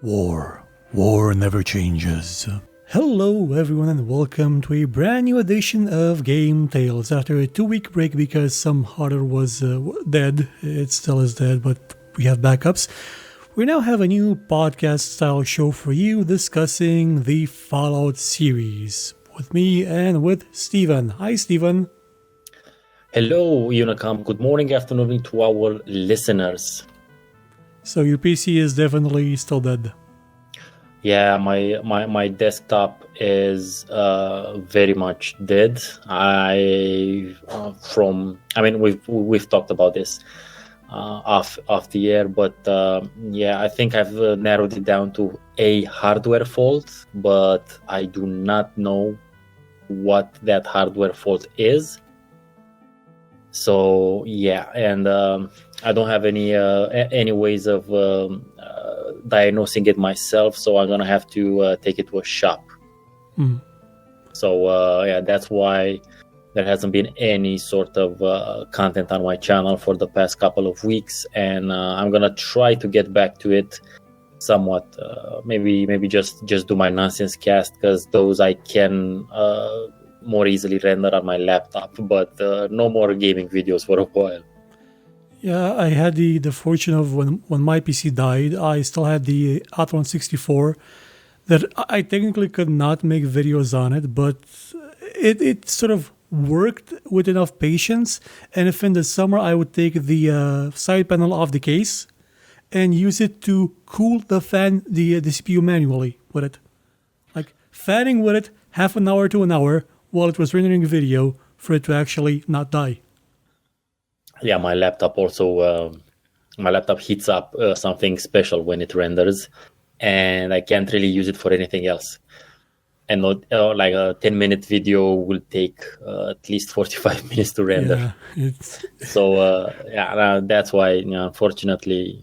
War. War never changes. Hello everyone and welcome to a brand new edition of GameTales. After a 2-week break because some hardware was dead, it still is dead, but we have backups. We now have a new podcast-style show for you discussing the Fallout series. With me and with Stefan. Hi Stefan. Hello Unicom, good morning, afternoon to our listeners. So your PC is definitely still dead. Yeah, my desktop is very much dead. We've talked about this off the air, but yeah, I think I've narrowed it down to a hardware fault, but I do not know what that hardware fault is. So yeah, and I don't have any ways of diagnosing it myself, so I'm gonna have to take it to a shop. So yeah, that's why there hasn't been any sort of content on my channel for the past couple of weeks, and I'm gonna try to get back to it somewhat. Maybe just do my nonsense cast, because those I can more easily render on my laptop, but no more gaming videos for a while. Yeah, I had the fortune of when my PC died, I still had the Athlon 64 that I technically could not make videos on it, but it sort of worked with enough patience. And if in the summer I would take the side panel off the case and use it to cool the CPU manually with it. Like fanning with it half an hour to an hour while it was rendering a video for it to actually not die. Yeah, my laptop heats up something special when it renders, and I can't really use it for anything else. And like a 10-minute video will take at least 45 minutes to render. Yeah, So that's why, unfortunately,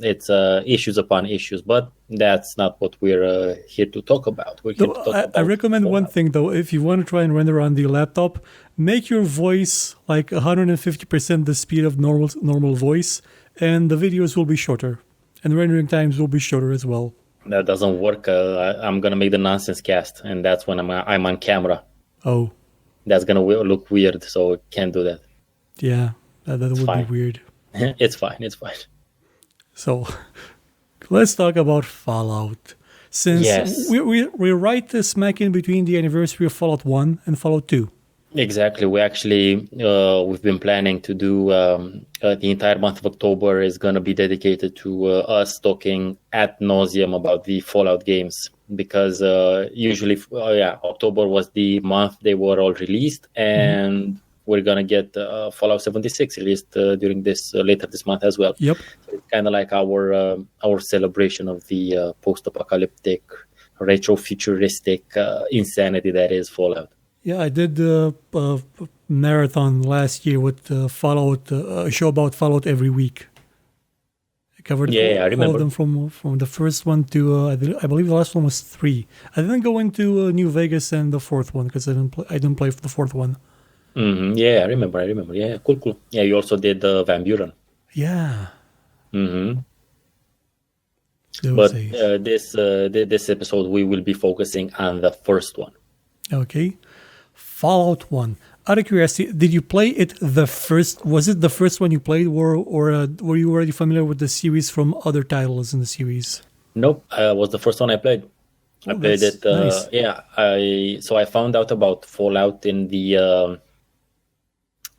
it's issues upon issues. But that's not what we're here to talk about. We're here to talk about. I recommend one thing though: if you want to try and render on the laptop, make your voice like 150% the speed of normal voice, and the videos will be shorter, and the rendering times will be shorter as well. That doesn't work. I'm gonna make the nonsense cast, and that's when I'm on camera. Oh, that's gonna look weird, so can't do that. Yeah, that would be weird. It's fine. So, let's talk about Fallout. Since we're right smack in between the anniversary of Fallout 1 and Fallout 2. Exactly. We've been planning to do the entire month of October is going to be dedicated to us talking ad nauseum about the Fallout games, because usually, October was the month they were all released, and we're going to get Fallout 76 released during later this month as well. Yep. So it's kind of like our celebration of the post-apocalyptic, retro-futuristic insanity that is Fallout. Yeah, I did a marathon last year with Fallout, a show about Fallout every week. I covered I remember. all of them from the first one to, I believe the last one was 3. I didn't go into New Vegas and the fourth one because I didn't play for the fourth one. Mm-hmm. Yeah, I remember. Yeah, cool. Yeah, you also did Van Buren. Yeah. Mm-hmm. But this episode, we will be focusing on the first one. Okay. Fallout 1. Out of curiosity, did you play it was it the first one you played, or were you already familiar with the series from other titles in the series? Nope, it was the first one I played. I played it. Nice. Yeah, I found out about Fallout in the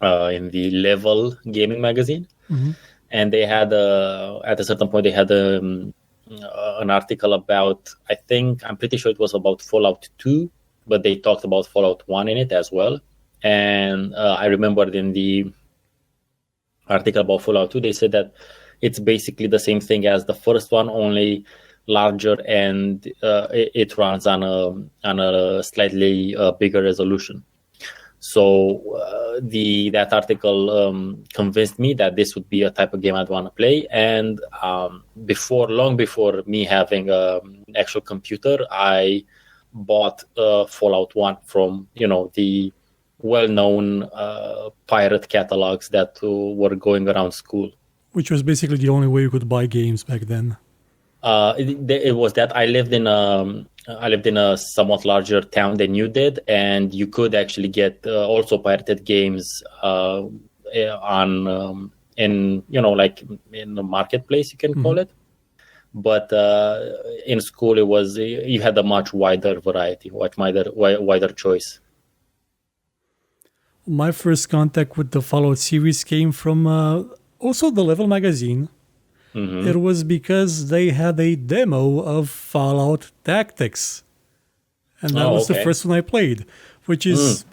Level gaming magazine, and they had at a certain point they had an article about, I'm pretty sure it was about Fallout 2, but they talked about Fallout 1 in it as well. And I remembered in the article about Fallout 2, they said that it's basically the same thing as the first one, only larger, and it runs on a slightly bigger resolution. So that article convinced me that this would be a type of game I'd want to play. And long before me having an actual computer, I bought Fallout 1 from the well-known pirate catalogs that were going around school. Which was basically the only way you could buy games back then. It was that I lived in a somewhat larger town than you did, and you could actually get also pirated games on in like in the marketplace, you can call it. But in school, it was you had a much wider variety, wider choice. My first contact with the Fallout series came from also the Level magazine. It was because they had a demo of Fallout Tactics. And that was the first one I played, which is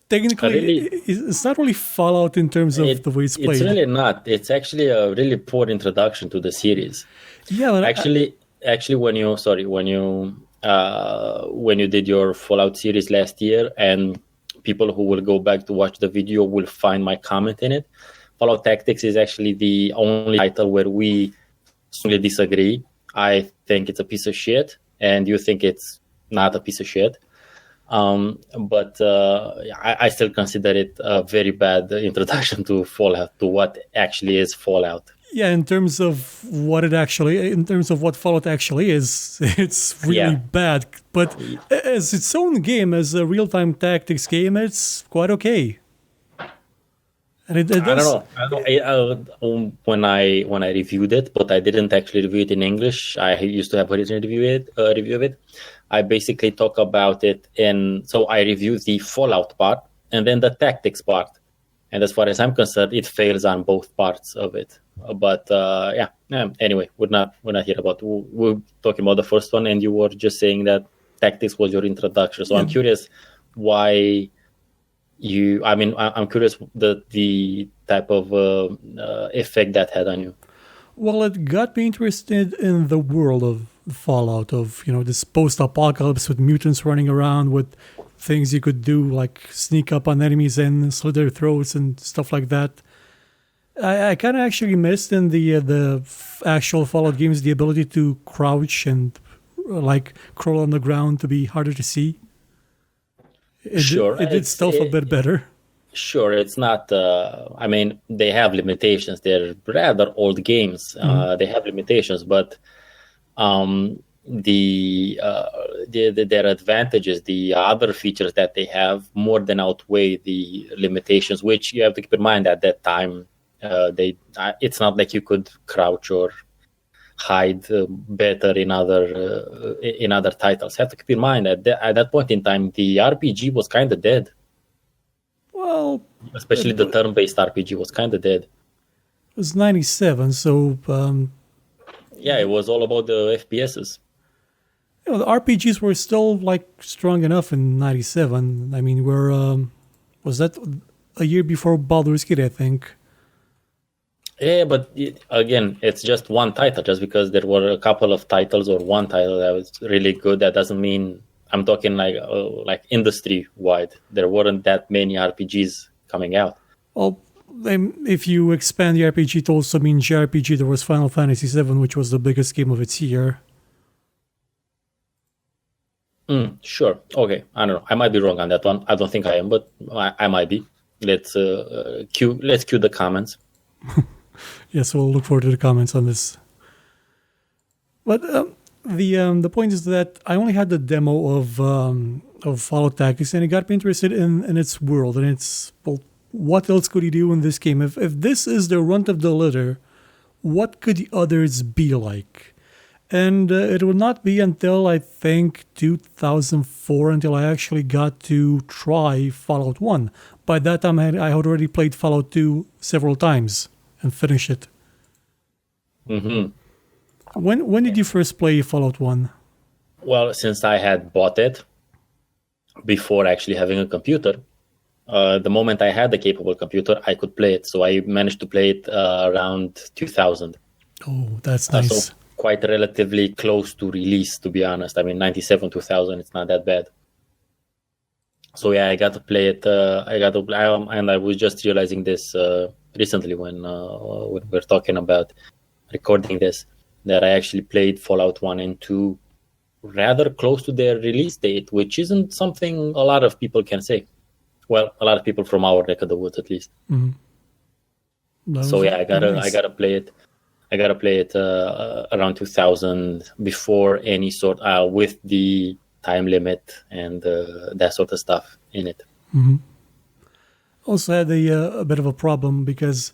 technically, it's not really Fallout in terms of the way it's played. It's really not. It's actually a really poor introduction to the series. Yeah, but actually, when you did your Fallout series last year, and people who will go back to watch the video will find my comment in it. Fallout Tactics is actually the only title where we strongly disagree. I think it's a piece of shit, and you think it's not a piece of shit. But I still consider it a very bad introduction to Fallout, to what actually is Fallout. Yeah, in terms of what Fallout actually is, it's really bad. But as its own game, as a real-time tactics game, it's quite okay. And it does. I don't know. When I reviewed it, but I didn't actually review it in English. I used to have a written review of it. I basically talk about it so I review the Fallout part and then the tactics part. And as far as I'm concerned, it fails on both parts of it. But anyway, we're not here about. We're talking about the first one, and you were just saying that tactics was your introduction. So I'm curious why you. I mean, I'm curious the type of effect that had on you. Well, it got me interested in the world of Fallout, of this post-apocalypse with mutants running around, with things you could do like sneak up on enemies and slit their throats and stuff like that. I kind of actually missed in the actual Fallout games the ability to crouch and like crawl on the ground to be harder to see. It did stealth a bit better. Sure, it's not. I mean, they have limitations. They're rather old games. They have limitations, but their advantages, the other features that they have, more than outweigh the limitations. Which you have to keep in mind at that time. It's not like you could crouch or hide better in other titles. You have to keep in mind that at that point in time, the RPG was kind of dead. Well, especially the turn-based RPG was kind of dead. It was 97, so it was all about the FPSs. The RPGs were still like strong enough in 97. I mean, was that a year before Baldur's Gate, I think. Yeah, but again, it's just one title. Just because there were a couple of titles or one title that was really good, that doesn't mean. I'm talking like industry-wide. There weren't that many RPGs coming out. Well, if you expand the RPG to also mean JRPG, there was Final Fantasy VII, which was the biggest game of its year. Sure. Okay. I don't know. I might be wrong on that one. I don't think I am, but I might be. Let's cue the comments. Yes, we'll look forward to the comments on this. But the point is that I only had the demo of Fallout Tactics, and it got me interested in its world, and what else could you do in this game? If this is the runt of the litter, what could the others be like? And it would not be until, I think, 2004 until I actually got to try Fallout 1. By that time, I had already played Fallout 2 several times and finished it. When did you first play Fallout 1? Well, since I had bought it before actually having a computer, the moment I had a capable computer, I could play it. So I managed to play it around 2000. Oh, that's nice. So quite relatively close to release, to be honest. I mean, 97, 2000, it's not that bad. So yeah, I got to play it. And I was just realizing this recently when we're talking about recording this, that I actually played Fallout 1 and 2 rather close to their release date, which isn't something a lot of people can say. Well, a lot of people from our neck of the woods, at least. So yeah, I gotta play it. I gotta play it around 2000 before any sort with the time limit and that sort of stuff in it. Also had a bit of a problem because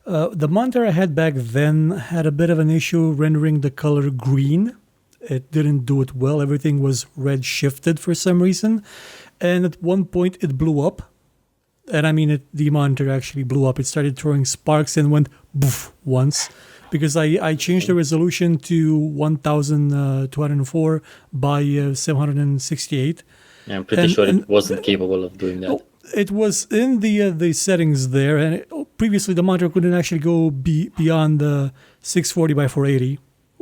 the monitor I had back then had a bit of an issue rendering the color green. It didn't do it well. Everything was red shifted for some reason. And at one point it blew up. And I mean, the monitor actually blew up. It started throwing sparks and went boof once. Because I changed the resolution to 1204 by 768. Yeah, I'm pretty sure it wasn't capable of doing that. It was in the settings there, and previously the monitor couldn't actually go beyond 640 by 480.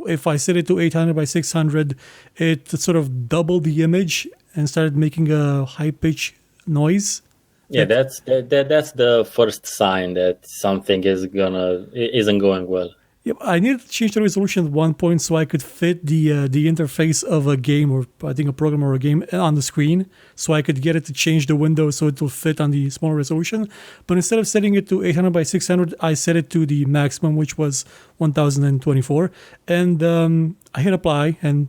If I set it to 800 by 600, it sort of doubled the image and started making a high pitch noise. Yeah, that's the first sign that something isn't going well. Yep, I needed to change the resolution at one point so I could fit the interface of a game, or I think a program or a game, on the screen, so I could get it to change the window so it will fit on the smaller resolution. But instead of setting it to 800 by 600, I set it to the maximum, which was 1024. And I hit apply and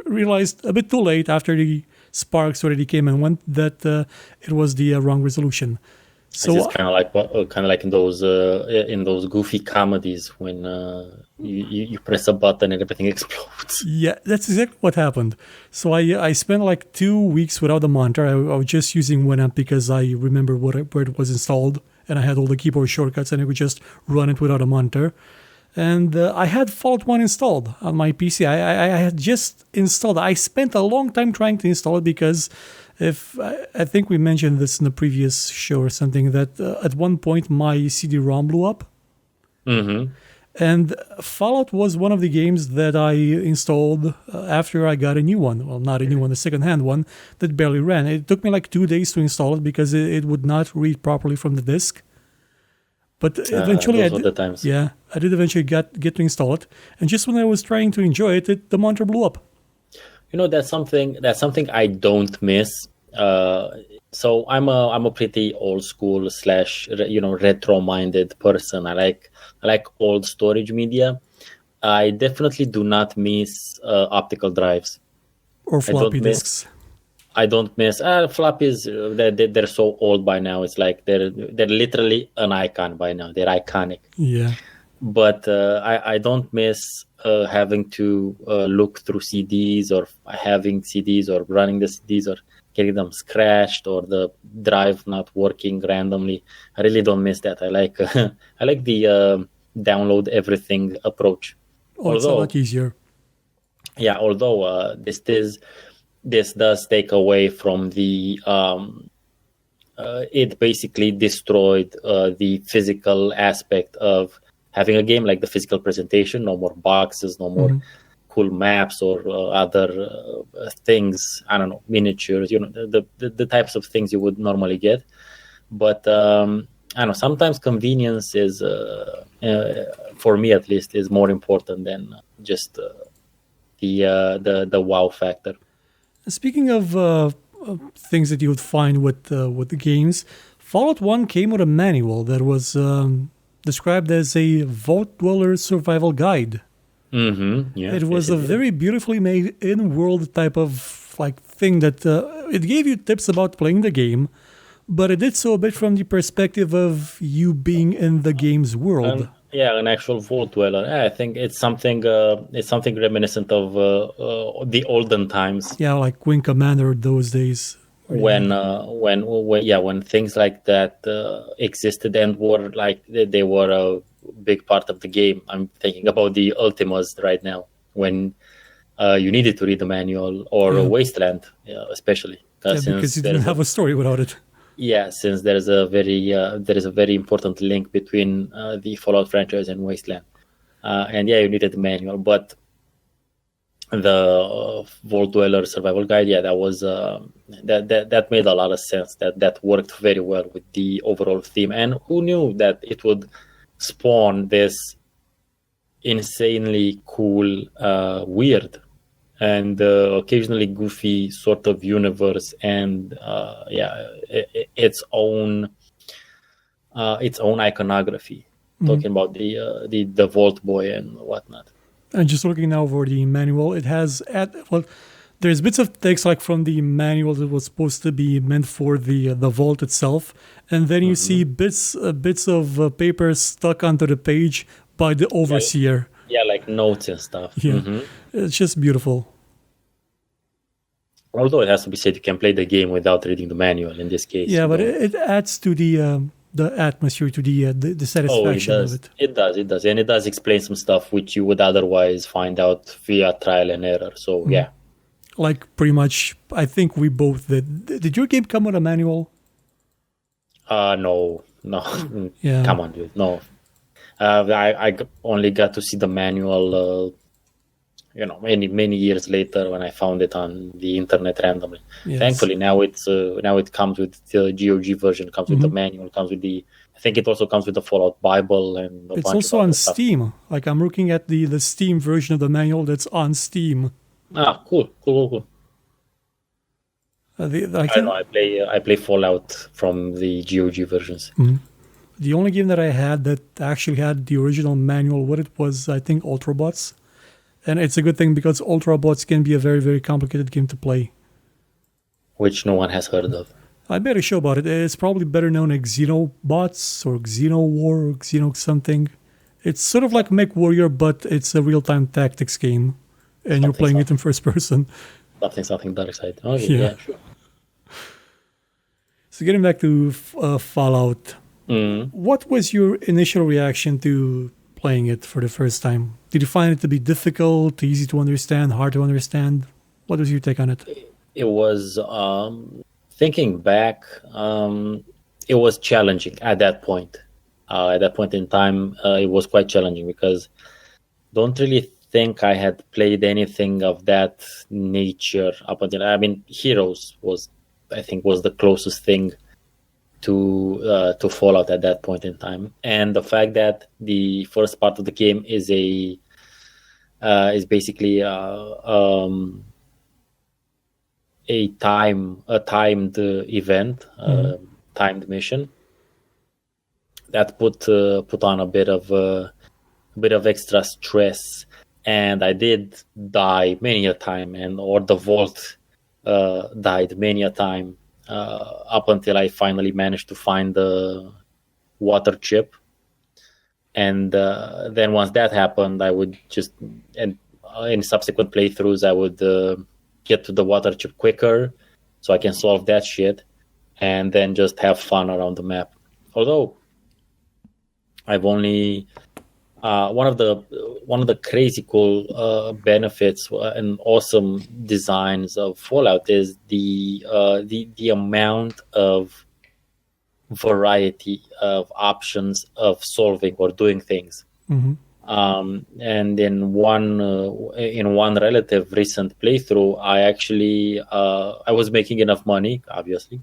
realized a bit too late after the sparks already came and went that it was the wrong resolution. So it's kind of like in those goofy comedies when you press a button and everything explodes. Yeah, that's exactly what happened. So I spent like 2 weeks without the monitor. I was just using Winamp because I remember where it was installed, and I had all the keyboard shortcuts, and I could just run it without a monitor. And I had Fallout 1 installed on my PC. I had just installed it. I spent a long time trying to install it because I think we mentioned this in the previous show or something, that at one point my CD-ROM blew up. Mm-hmm. And Fallout was one of the games that I installed after I got a new one. Well, not a new one, a second-hand one that barely ran. It took me like 2 days to install it because it would not read properly from the disk. But eventually, I did eventually get to install it. And just when I was trying to enjoy it, the monitor blew up. You know, that's something I don't miss. So I'm a pretty old school / retro minded person. I like old storage media. I definitely do not miss optical drives or floppy disks. I don't miss floppies. They're so old by now. It's like they're literally an icon by now. They're iconic. Yeah. But I don't miss having to look through CDs or having CDs or running the CDs or getting them scratched or the drive not working randomly. I really don't miss that. I like the download everything approach. It's a lot easier. Yeah, although this does take away from the it basically destroyed the physical aspect of having a game, like the physical presentation. No more boxes, no more cool maps or other things. I don't know, miniatures. The types of things you would normally get. But I don't know. Sometimes convenience is, for me at least, is more important than just the wow factor. Speaking of things that you would find with the games, Fallout 1 came with a manual that was described as a Vault Dweller survival guide. Mm-hmm. Yeah, it was a very beautifully made in-world type of thing that it gave you tips about playing the game, but it did so a bit from the perspective of you being in the game's world. An actual Vault Dweller. Yeah, I think it's something reminiscent of the olden times. Yeah, like Wing Commander those days. When things like that existed and were they were a big part of the game. I'm thinking about the Ultimas right now, when you needed to read the manual, or Wasteland, especially because you didn't have a story without it. Yeah, since there is a very important link between the Fallout franchise and Wasteland, and you needed the manual, but the Vault Dweller survival guide, that was that made a lot of sense. That worked very well with the overall theme. And who knew that it would spawn this insanely cool, weird, and occasionally goofy sort of universe, and its own iconography. talking about the Vault Boy and whatnot. And just looking now for the manual, it has there's bits of text like from the manual that was supposed to be meant for the vault itself, and then you see bits of paper stuck onto the page by the overseer. Yeah, like notes and stuff. Yeah, it's just beautiful. Although it has to be said, you can play the game without reading the manual in this case. Yeah, but it adds to the atmosphere, to the satisfaction of it. It does, and it does explain some stuff which you would otherwise find out via trial and error. So yeah. Like pretty much, I think we both did. Did your game come with a manual? No. Yeah. Come on, dude. No. I only got to see the manual, many years later when I found it on the internet randomly. Yes. Thankfully, now it comes with the GOG version, comes with the manual, comes with I think it also comes with the Fallout Bible and it's also on Steam. Like I'm looking at the Steam version of the manual that's on Steam. Ah, cool. I play Fallout from the GOG versions. The only game that I had that actually had the original manual with it was, I think, Ultrabots. And it's a good thing because Ultrabots can be a very, very complicated game to play. Which no one has heard of. I made a show about it. It's probably better known as Xenobots or Xenowar or Xeno something. It's sort of like MechWarrior, but it's a real-time tactics game. And you're playing it in first person. Something dark side. Okay, yeah, sure. So getting back to Fallout, what was your initial reaction to playing it for the first time? Did you find it to be difficult, easy to understand, hard to understand? What was your take on it? It was, thinking back, it was challenging at that point. At that point in time, it was quite challenging because don't really think I had played anything of that nature up until Heroes was the closest thing to Fallout at that point in time, and the fact that the first part of the game is basically a timed event, timed mission that put on a bit of extra stress. And I did die many a time, or the vault died many a time up until I finally managed to find the water chip. And then once that happened, I would and in subsequent playthroughs, I would get to the water chip quicker so I can solve that shit and then just have fun around the map. Although I've only... one of the crazy cool benefits and awesome designs of Fallout is the amount of variety of options of solving or doing things. And in one relative recent playthrough, I actually I was making enough money, obviously,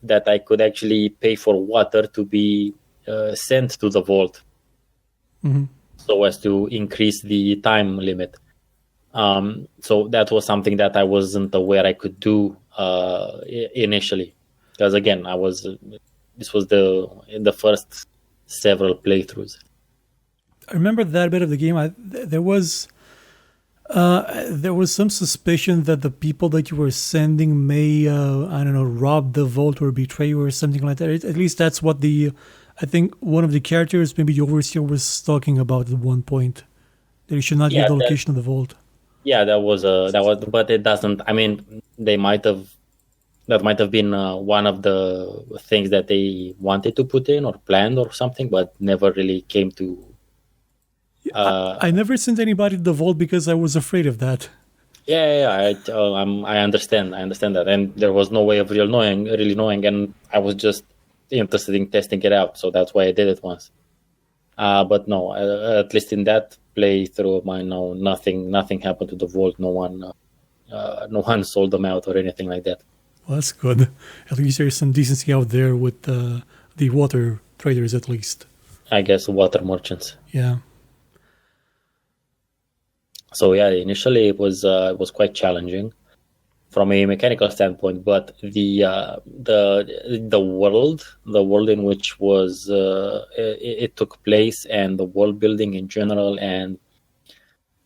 that I could actually pay for water to be sent to the vault. So as to increase the time limit. So that was something that I wasn't aware I could do initially, because again, this was in the first several playthroughs. I remember that bit of the game. There was some suspicion that the people that you were sending may rob the vault or betray you or something like that. At least that's what I think one of the characters, maybe the overseer, was talking about at one point. That you should not get the location of the vault. Yeah, that was, but it doesn't. I mean, that might have been one of the things that they wanted to put in or planned or something, but never really came to. I never sent anybody to the vault because I was afraid of that. Yeah. I understand that, and there was no way of really knowing, and I was just interested in testing it out, so that's why I did it once. But no, at least in that playthrough of mine, no, nothing happened to the vault. No one sold them out or anything like that. Well, that's good. At least there's some decency out there with the water traders, at least. I guess water merchants. Yeah. So yeah, initially it was quite challenging, from a mechanical standpoint, but the world in which it took place, and the world building in general, and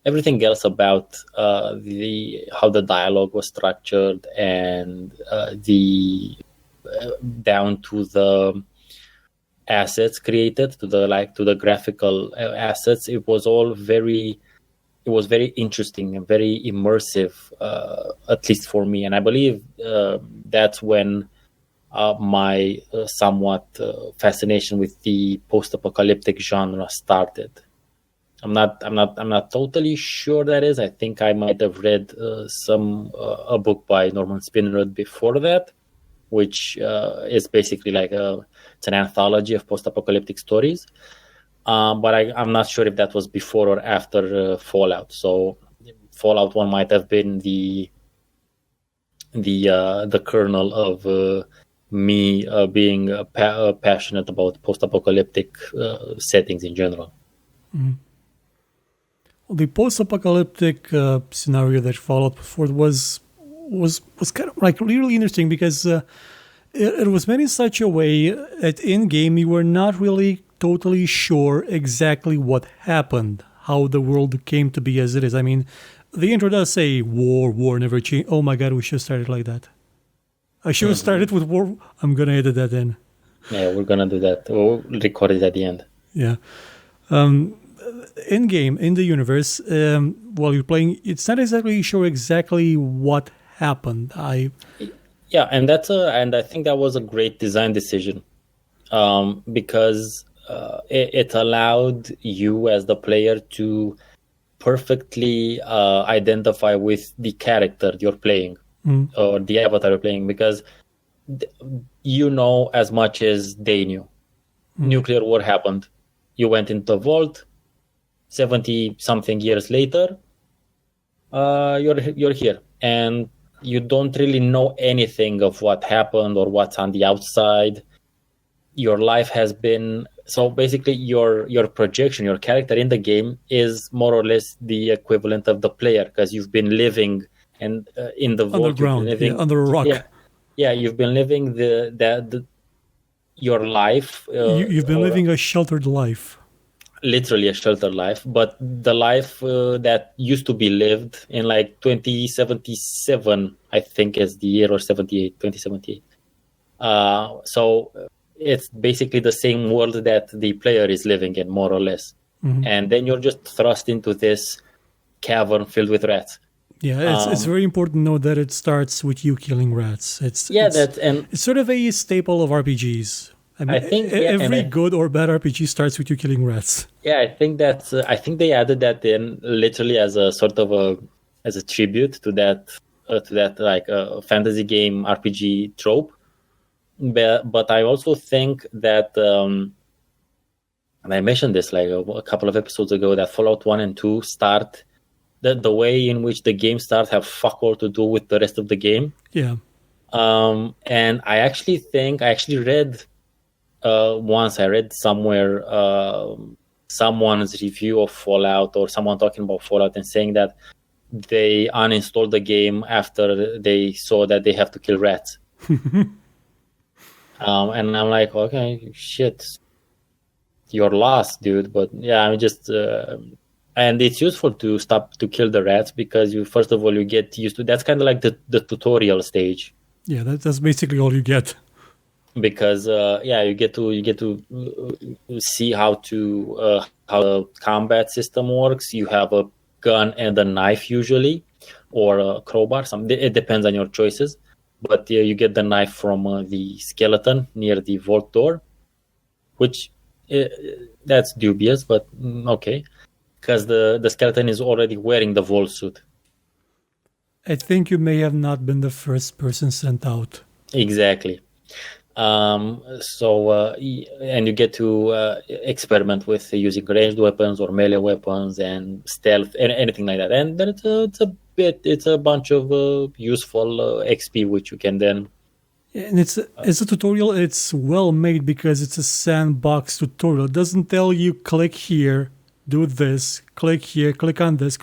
everything else about the how the dialogue was structured, and the down to the assets created, to the graphical assets, it was very interesting and very immersive, at least for me. And I believe that's when my somewhat fascination with the post-apocalyptic genre started. I'm not totally sure that is. I think I might have read a book by Norman Spinrad before that, which is basically it's an anthology of post-apocalyptic stories. But I'm not sure if that was before or after Fallout. So Fallout 1 might have been the kernel of me being passionate about post-apocalyptic settings in general. Mm-hmm. The post-apocalyptic scenario that Fallout before was kind of really interesting because it was made in such a way that in game you were not really totally sure exactly what happened, how the world came to be as it is. I mean, the intro does say war never changed. Oh my god, we should have started like that. I should have started with war. I'm gonna edit that in. Yeah, we're gonna do that. We'll record it at the end. Yeah. In game, in the universe, while you're playing, it's not exactly sure exactly what happened. Yeah, and I think that was a great design decision, because it allowed you as the player to perfectly identify with the character you're playing, or the avatar you're playing, because you know as much as they knew. Nuclear war happened. You went into the vault. 70 something years later, you're here, and you don't really know anything of what happened or what's on the outside. Your life has been, so basically your projection, your character in the game is more or less the equivalent of the player, because you've been living and in the vault, underground, under a rock. Yeah, you've been living your life. You've been living a sheltered life. Literally a sheltered life, but the life that used to be lived in 2077, I think is the year, or 2078. So it's basically the same world that the player is living in, more or less. And then you're just thrust into this cavern filled with rats. Yeah, it's very important to know that it starts with you killing rats. It's sort of a staple of RPGs. I mean, I think every good or bad RPG starts with you killing rats. Yeah, I think that's. I think they added that in literally as a sort of as a tribute to that fantasy game RPG trope. But I also think that, and I mentioned this a couple of episodes ago, that Fallout 1 and 2 start the way in which the game starts have fuck all to do with the rest of the game. Yeah. And I actually read. Once I read somewhere someone's review of Fallout, or someone talking about Fallout and saying that they uninstalled the game after they saw that they have to kill rats. And I'm like, okay, shit, you're lost, dude. But yeah, I'm just, and it's useful to stop to kill the rats, because first of all you get used to. That's kind of like the tutorial stage. Yeah, that's basically all you get. Because you get to see how the combat system works. You have a gun and a knife usually, or a crowbar. It depends on your choices. But you get the knife from the skeleton near the vault door, which that's dubious, but okay, because the skeleton is already wearing the vault suit. I think you may have not been the first person sent out. Exactly. And you get to experiment with using ranged weapons or melee weapons and stealth and anything like that. And then it's a bunch of useful XP which you can then. And it's a tutorial. It's well made because it's a sandbox tutorial. It doesn't tell you click here, do this, click here, click on this,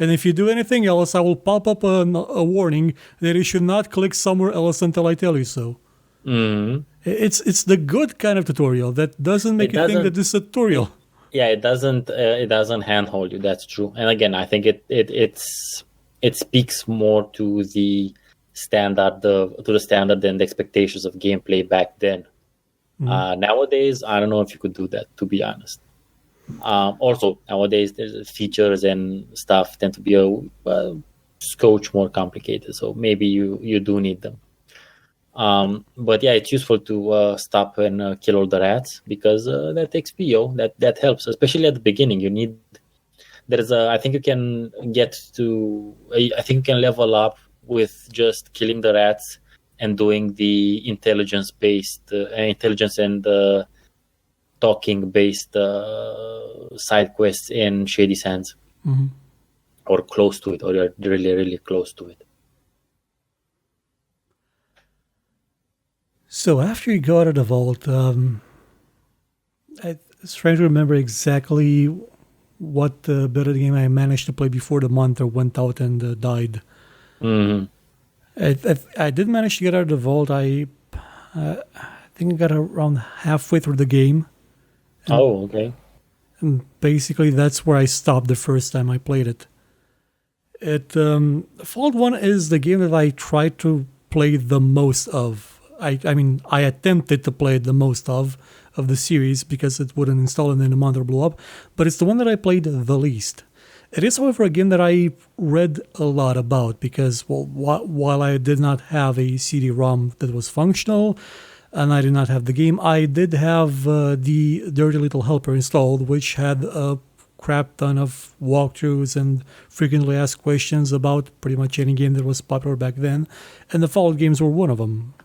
And if you do anything else, I will pop up a warning that you should not click somewhere else until I tell you so. Mm. It's the good kind of tutorial that doesn't make you think that this is a tutorial. Yeah, it doesn't handhold you. That's true. And again, I think it speaks more to the standard and the expectations of gameplay back then. Nowadays, I don't know if you could do that, to be honest. Also, nowadays, there's features and stuff tend to be a scotch more complicated. So maybe you do need them. But yeah, it's useful to stop and kill all the rats because that XP, that helps, especially at the beginning. I think you can level up with just killing the rats and doing the intelligence and talking based side quests in Shady Sands, or close to it, or you're really, really close to it. So after you got out of the vault, I was trying to remember exactly what bit of the game I managed to play before the month went out and died. Mm-hmm. I did manage to get out of the vault. I think I got around halfway through the game. Okay. And basically, that's where I stopped the first time I played it. Fallout 1 is the game that I tried to play the most of. I mean, I attempted to play it the most of the series because it wouldn't install and then the monitor blew up. But it's the one that I played the least. It is, however, a game that I read a lot about because, well, while I did not have a CD-ROM that was functional and I did not have the game, I did have the Dirty Little Helper installed, which had a crap ton of walkthroughs and frequently asked questions about pretty much any game that was popular back then. And the Fallout games were one of them.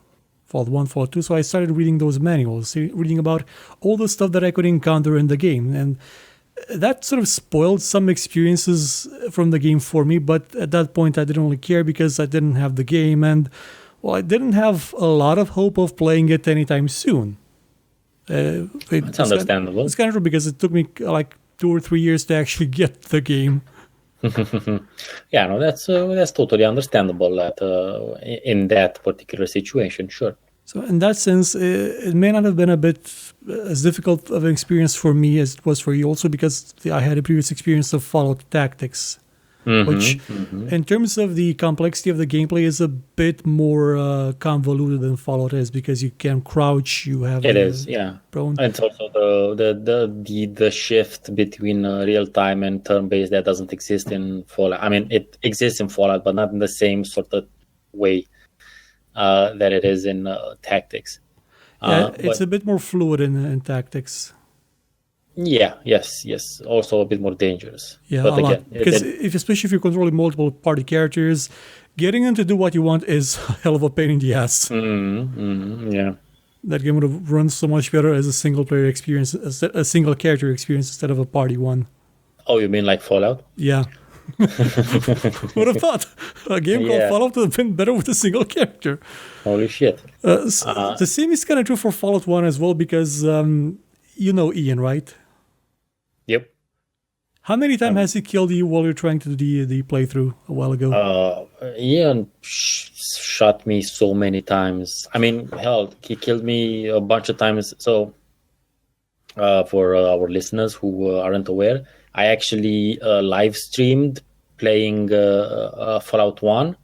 Fallout 1, Fallout 2, so I started reading those manuals, reading about all the stuff that I could encounter in the game. And that sort of spoiled some experiences from the game for me, but at that point I didn't really care because I didn't have the game and, well, I didn't have a lot of hope of playing it anytime soon. It's understandable. It's kind of true because it took me like 2 or 3 years to actually get the game. Yeah, no, that's totally understandable in that particular situation, sure. So in that sense, it may not have been a bit as difficult of an experience for me as it was for you, also because I had a previous experience of Fallout Tactics, which in terms of the complexity of the gameplay is a bit more convoluted than Fallout is because you can crouch, you have prone. And it's also the shift between real time and turn based that doesn't exist in Fallout. I mean, it exists in Fallout, but not in the same sort of way that it is in Tactics. It's a bit more fluid in Tactics. Yeah, yes. Also a bit more dangerous. Yeah, but a lot. Because especially if you're controlling multiple party characters, getting them to do what you want is a hell of a pain in the ass. Yeah. That game would have run so much better as a single player experience, a single character experience instead of a party one. Oh, you mean like Fallout? Yeah. Would have thought a game called Fallout would have been better with a single character. Holy shit. The same is kind of true for Fallout 1 as well because you know Ian, right? Yep. How many times has he killed you while you're trying to do the playthrough a while ago? Ian shot me so many times. I mean, hell, he killed me a bunch of times. So, for our listeners who aren't aware, I actually live streamed playing Fallout 1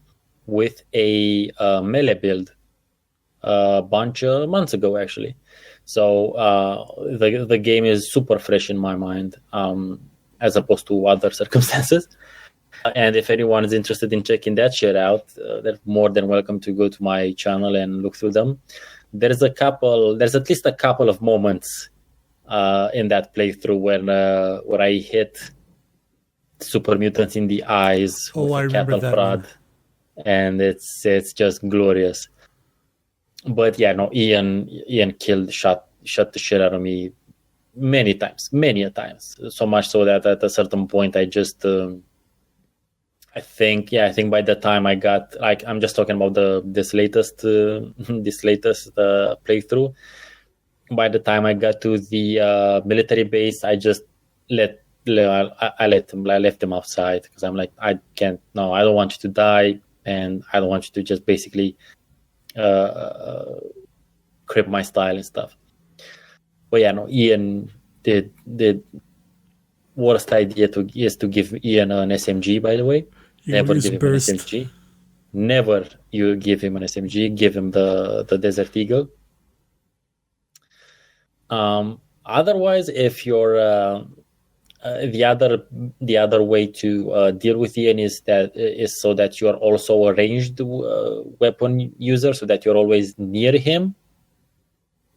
with a melee build a bunch of months ago, actually. So the game is super fresh in my mind, as opposed to other circumstances. And if anyone is interested in checking that shit out, they're more than welcome to go to my channel and look through them. There's at least a couple of moments in that playthrough where I hit super mutants in the eyes with I remember that prod, and it's just glorious. But yeah, no, Ian shot the shit out of me many a times. So much so that at a certain point I just I think by the time I got, like, I'm just talking about this latest playthrough. By the time I got to the military base, I just let I left him outside because I'm like, I can't. No, I don't want you to die, and I don't want you to just basically crib my style and stuff. But yeah, no, Ian did worst idea is to give Ian an SMG. By the way, never give him burst. an SMG. Never you give him an SMG. Give him the Desert Eagle. Otherwise, if you're the other way to deal with Ian is so that you are also a ranged weapon user, so that you're always near him.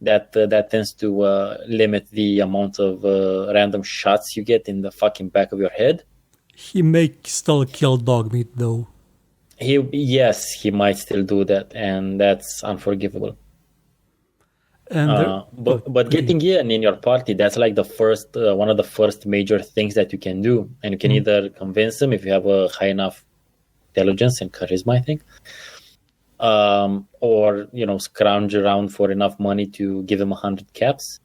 That tends to limit the amount of random shots you get in the fucking back of your head. He may still kill dog meat though. He might still do that, and that's unforgivable. And but getting Ian in your party, that's like the first one of the first major things that you can do, and you can either convince him if you have a high enough intelligence and charisma, I think, or scrounge around for enough money to give him 100 caps,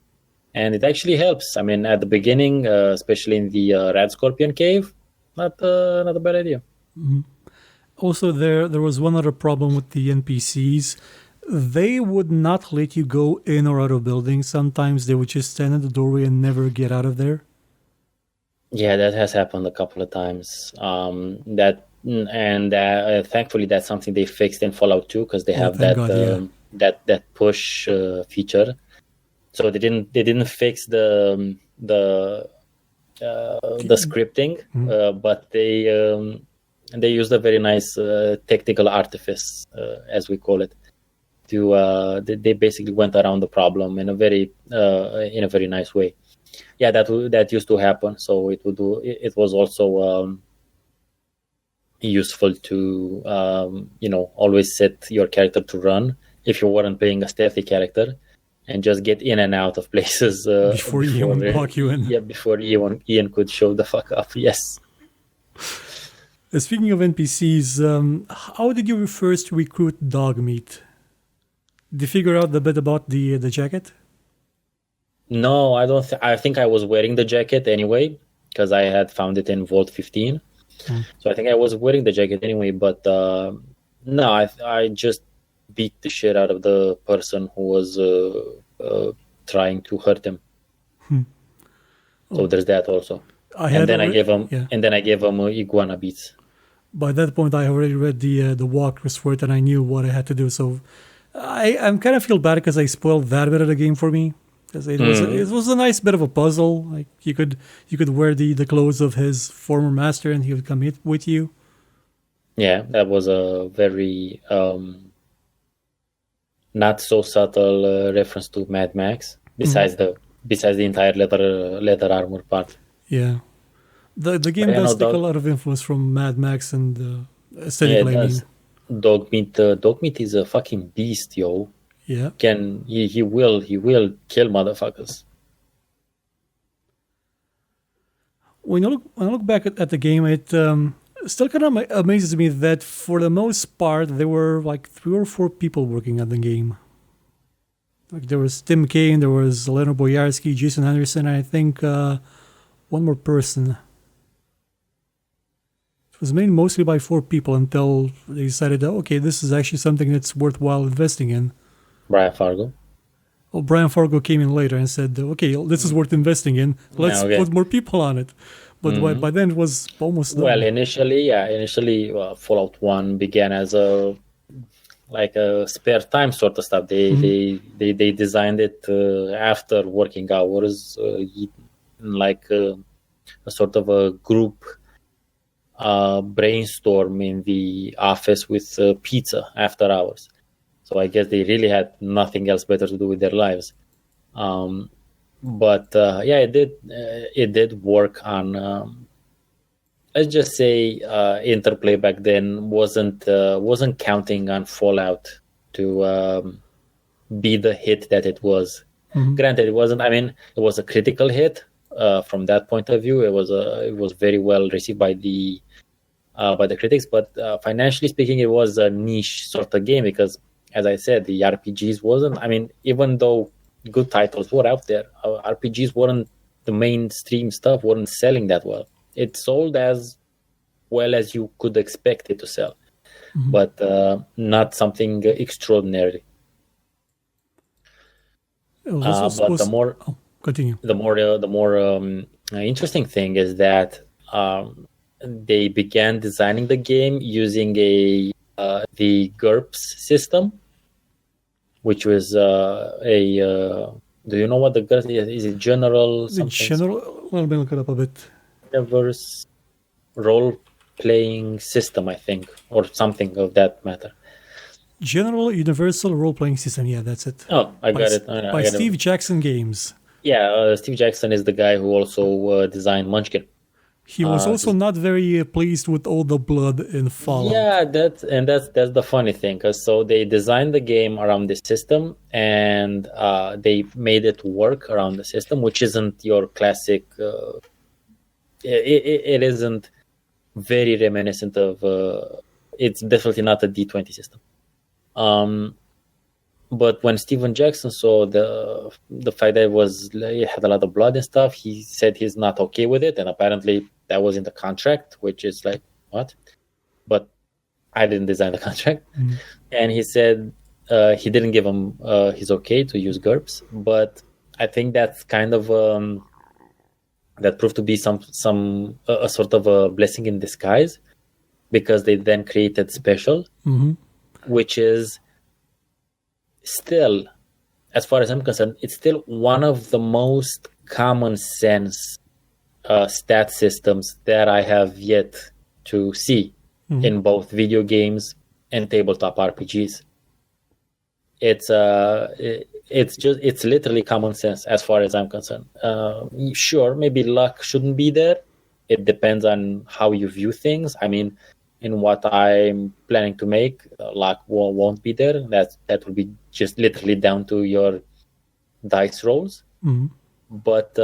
and it actually helps. I mean, at the beginning, especially in the Red Scorpion cave, not a bad idea. Mm-hmm. Also, there was one other problem with the NPCs. They would not let you go in or out of buildings. Sometimes they would just stand in the doorway and never get out of there. Yeah, that has happened a couple of times. Thankfully, that's something they fixed in Fallout 2 because they have that push feature. So they didn't fix the scripting, but they used a very nice technical artifice, as we call it. They basically went around the problem in a very nice way. Yeah, that used to happen. So it was also useful to always set your character to run if you weren't playing a stealthy character, and just get in and out of places before Ian walk you in. Yeah, before Ian could show the fuck up. Yes. Speaking of NPCs, how did you first recruit Dogmeat? Did you figure out the bit about the jacket? No, I don't. I think I was wearing the jacket anyway because I had found it in Vault 15. So I think I was wearing the jacket anyway. But no, I just beat the shit out of the person who was trying to hurt him. So there's that also. I gave him iguana beats. By that point, I already read the walkthrough for it, and I knew what I had to do. So I'm kind of feel bad because I spoiled that bit of the game for me. Because it was a nice bit of a puzzle. Like you could wear the clothes of his former master, and he would come with you. Yeah, that was a very not so subtle reference to Mad Max. Besides the entire leather armor part. Yeah, the game does take a lot of influence from Mad Max and aesthetically. Yeah, it does. Dogmeat is a fucking beast, yo. Yeah. He will kill motherfuckers. When I look back at the game, it still kind of amazes me that for the most part there were like 3 or 4 people working on the game. Like there was Tim Kaine, there was Leonard Boyarsky, Jason Henderson, and I think one more person. It was made mostly by 4 people until they decided, okay, this is actually something that's worthwhile investing in. Brian Fargo. Well, Brian Fargo came in later and said, okay, this is worth investing in. Let's put more people on it. But by then it was almost done. Well, initially Fallout 1 began as a spare time sort of stuff. They designed it after working hours, like a sort of a group brainstorm in the office with pizza after hours. So I guess they really had nothing else better to do with their lives. It did work on. Let's just say Interplay back then wasn't counting on Fallout to be the hit that it was. Granted, it wasn't. I mean, it was a critical hit from that point of view. It was very well received by the critics, but financially speaking, it was a niche sort of game because, as I said, the RPGs wasn't. I mean, even though good titles were out there, RPGs weren't the mainstream stuff wasn't selling that well. It sold as well as you could expect it to sell, but not something extraordinary. It was also But the supposed. more Oh, continue. the more interesting thing is that they began designing the game using the GURPS system, which was do you know what the GURPS is? Is it general The something? general. Let me look it up a bit. Universe role playing system, I think, or something of that matter. General Universal Role Playing System. Yeah, that's it. Oh, I By got S- it. By I got Steve it. Jackson Games. Yeah, Steve Jackson is the guy who also designed Munchkin. He was also not very pleased with all the blood in Fallout. Yeah, that's the funny thing, because so they designed the game around this system, and they made it work around the system, which isn't your classic. It isn't very reminiscent of. It's definitely not a D20 system. But when Steven Jackson saw the fact that it had a lot of blood and stuff, he said he's not okay with it, and apparently that was in the contract, which is like, what? But I didn't design the contract. And he said he didn't give him his okay to use GURPS, but I think that's kind of that proved to be some a sort of a blessing in disguise, because they then created Special, which is still, as far as I'm concerned, it's still one of the most common sense stat systems that I have yet to see in both video games and tabletop RPGs. It's literally common sense as far as I'm concerned. Sure, maybe luck shouldn't be there. It depends on how you view things. I mean, in what I'm planning to make, luck won't be there. That will be just literally down to your dice rolls. But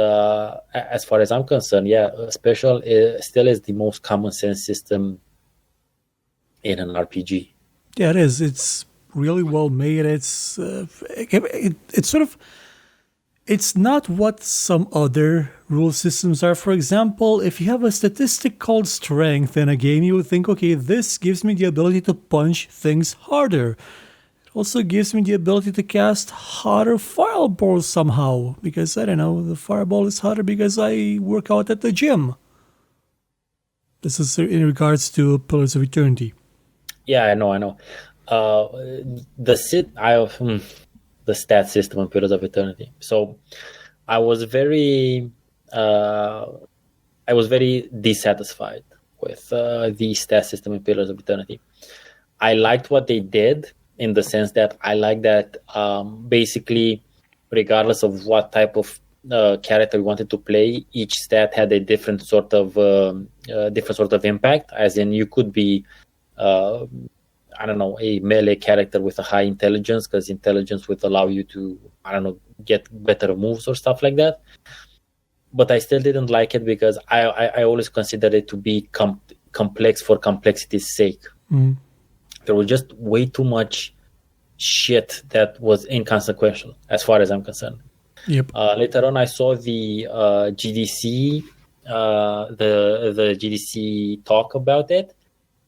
as far as I'm concerned, yeah, Special still is the most common sense system in an RPG. Yeah, it is. It's really well made. It's sort of, it's not what some other rule systems are. For example, if you have a statistic called strength in a game, you would think, okay, this gives me the ability to punch things harder. It also gives me the ability to cast hotter fireballs somehow, because, I don't know, the fireball is hotter because I work out at the gym. This is in regards to Pillars of Eternity. Yeah, I know. The stat system on Pillars of Eternity. So I was very dissatisfied with the stat system in Pillars of Eternity. I liked what they did, in the sense that I like that basically, regardless of what type of character we wanted to play, each stat had a different sort of impact. As in, you could be I don't know, a melee character with a high intelligence, because intelligence would allow you to, I don't know, get better moves or stuff like that. But I still didn't like it, because I always considered it to be complex for complexity's sake. There was just way too much shit that was inconsequential, as far as I'm concerned. Yep. Later on, I saw the GDC, the GDC talk about it,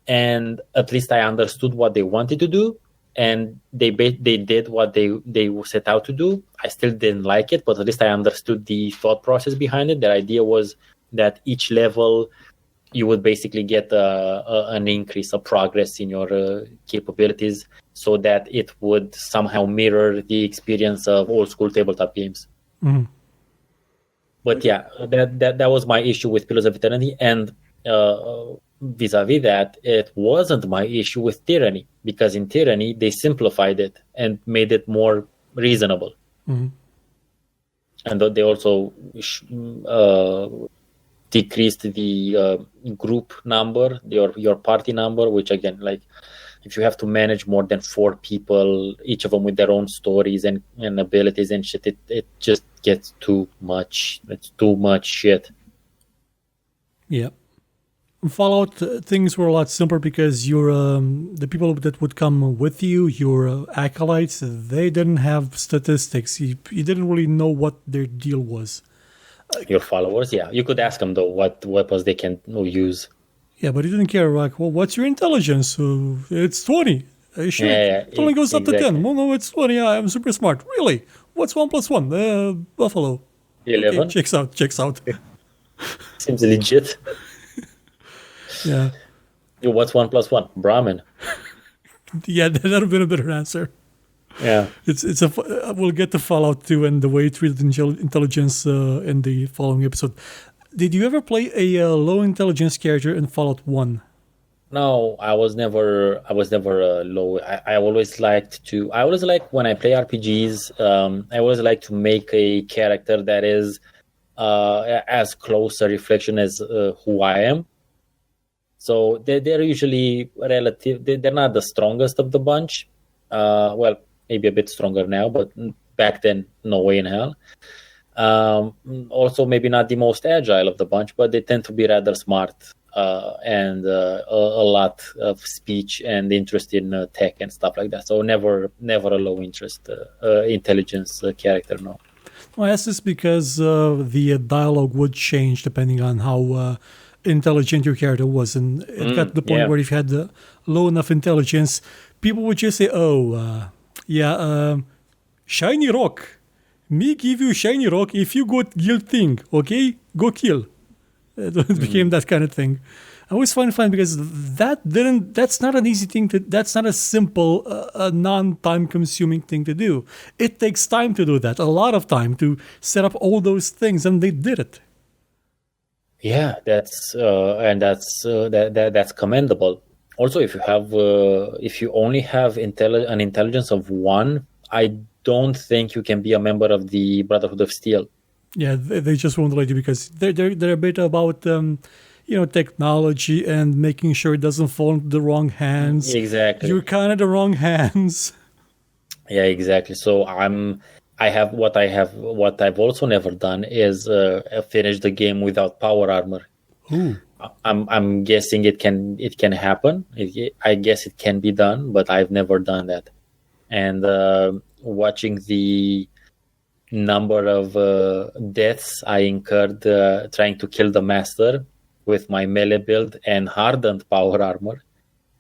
and at least I understood what they wanted to do, and they did what they set out to do. I still didn't like it, but at least I understood the thought process behind it. The idea was that each level you would basically get an increase, a progress in your capabilities, so that it would somehow mirror the experience of old school tabletop games. But yeah, that was my issue with Pillars of Eternity, and vis-a-vis that, it wasn't my issue with Tyranny, because in Tyranny they simplified it and made it more reasonable. And they also decreased the group number, your party number, which again, like, if you have to manage more than 4 people, each of them with their own stories and abilities and shit, it just gets too much. It's too much shit. Yeah. In Fallout, things were a lot simpler, because your the people that would come with you, your acolytes, they didn't have statistics. You didn't really know what their deal was. Your followers, yeah. You could ask them though what weapons they can use. Yeah, but he didn't care. Like, well, what's your intelligence? It's 20. Are you sure? Yeah, It only goes up to 10. exactly. Well, no, it's 20. Yeah, I'm super smart. Really? What's 1 plus 1? Buffalo. Okay, 11 checks out. Checks out. seems legit. Yeah. What's 1 plus 1? Brahmin. Yeah, that would have been a better answer. Yeah. We'll get to Fallout 2 and the way it treated intelligence in the following episode. Did you ever play a low intelligence character in Fallout 1? No, I was never low. I always liked to. I always like when I play RPGs. I always like to make a character that is as close a reflection as who I am. So they're usually relative. They're not the strongest of the bunch. Well, maybe a bit stronger now, but back then, no way in hell. Also, maybe not the most agile of the bunch, but they tend to be rather smart and a lot of speech and interest in tech and stuff like that. So never a low interest intelligence character. No. Well, I ask this because the dialogue would change depending on how intelligent your character was, and it got to the point where if you had the low enough intelligence, people would just say, shiny rock. Me give you shiny rock if you got guild thing, okay? Go kill. It became that kind of thing. I always find it fun because that's not an easy thing that's not a simple, non-time consuming thing to do. It takes time to do that, a lot of time to set up all those things, and they did it. Yeah, that's commendable. Also, if you only have an intelligence of 1, I don't think you can be a member of the Brotherhood of Steel. Yeah, they just won't let you because they're a bit about technology and making sure it doesn't fall into the wrong hands. Exactly. You're kind of the wrong hands. Yeah, exactly. So what I've also never done is finish the game without power armor. Ooh. I'm guessing it can happen. I guess it can be done, but I've never done that. And watching the number of deaths I incurred trying to kill the master with my melee build and hardened power armor,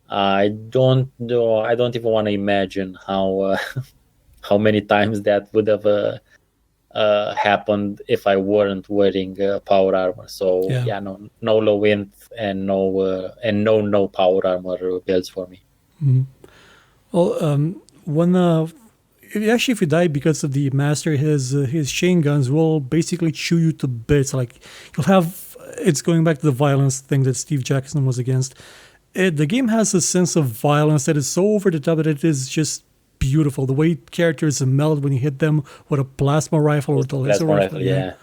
I don't even want to imagine how many times that would have happened if I weren't wearing power armor. So no low wind and no power armor builds for me. Mm-hmm. Well, if you die because of the master, his chain guns will basically chew you to bits. Like it's going back to the violence thing that Steve Jackson was against. The game has a sense of violence that is so over the top that it is just beautiful. The way characters melt when you hit them with a plasma rifle or the laser rifle. Yeah.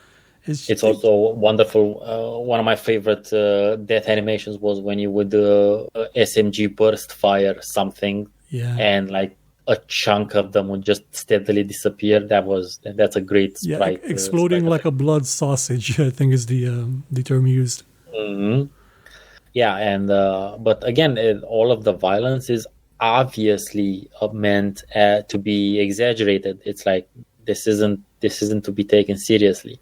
It's also wonderful. One of my favorite death animations was when you would SMG burst fire something, and like a chunk of them would just steadily disappear. That's a great sprite. Exploding like a blood sausage, I think is the term used. Mm-hmm. Yeah, and but again, all of the violence is obviously meant to be exaggerated. It's like this isn't to be taken seriously.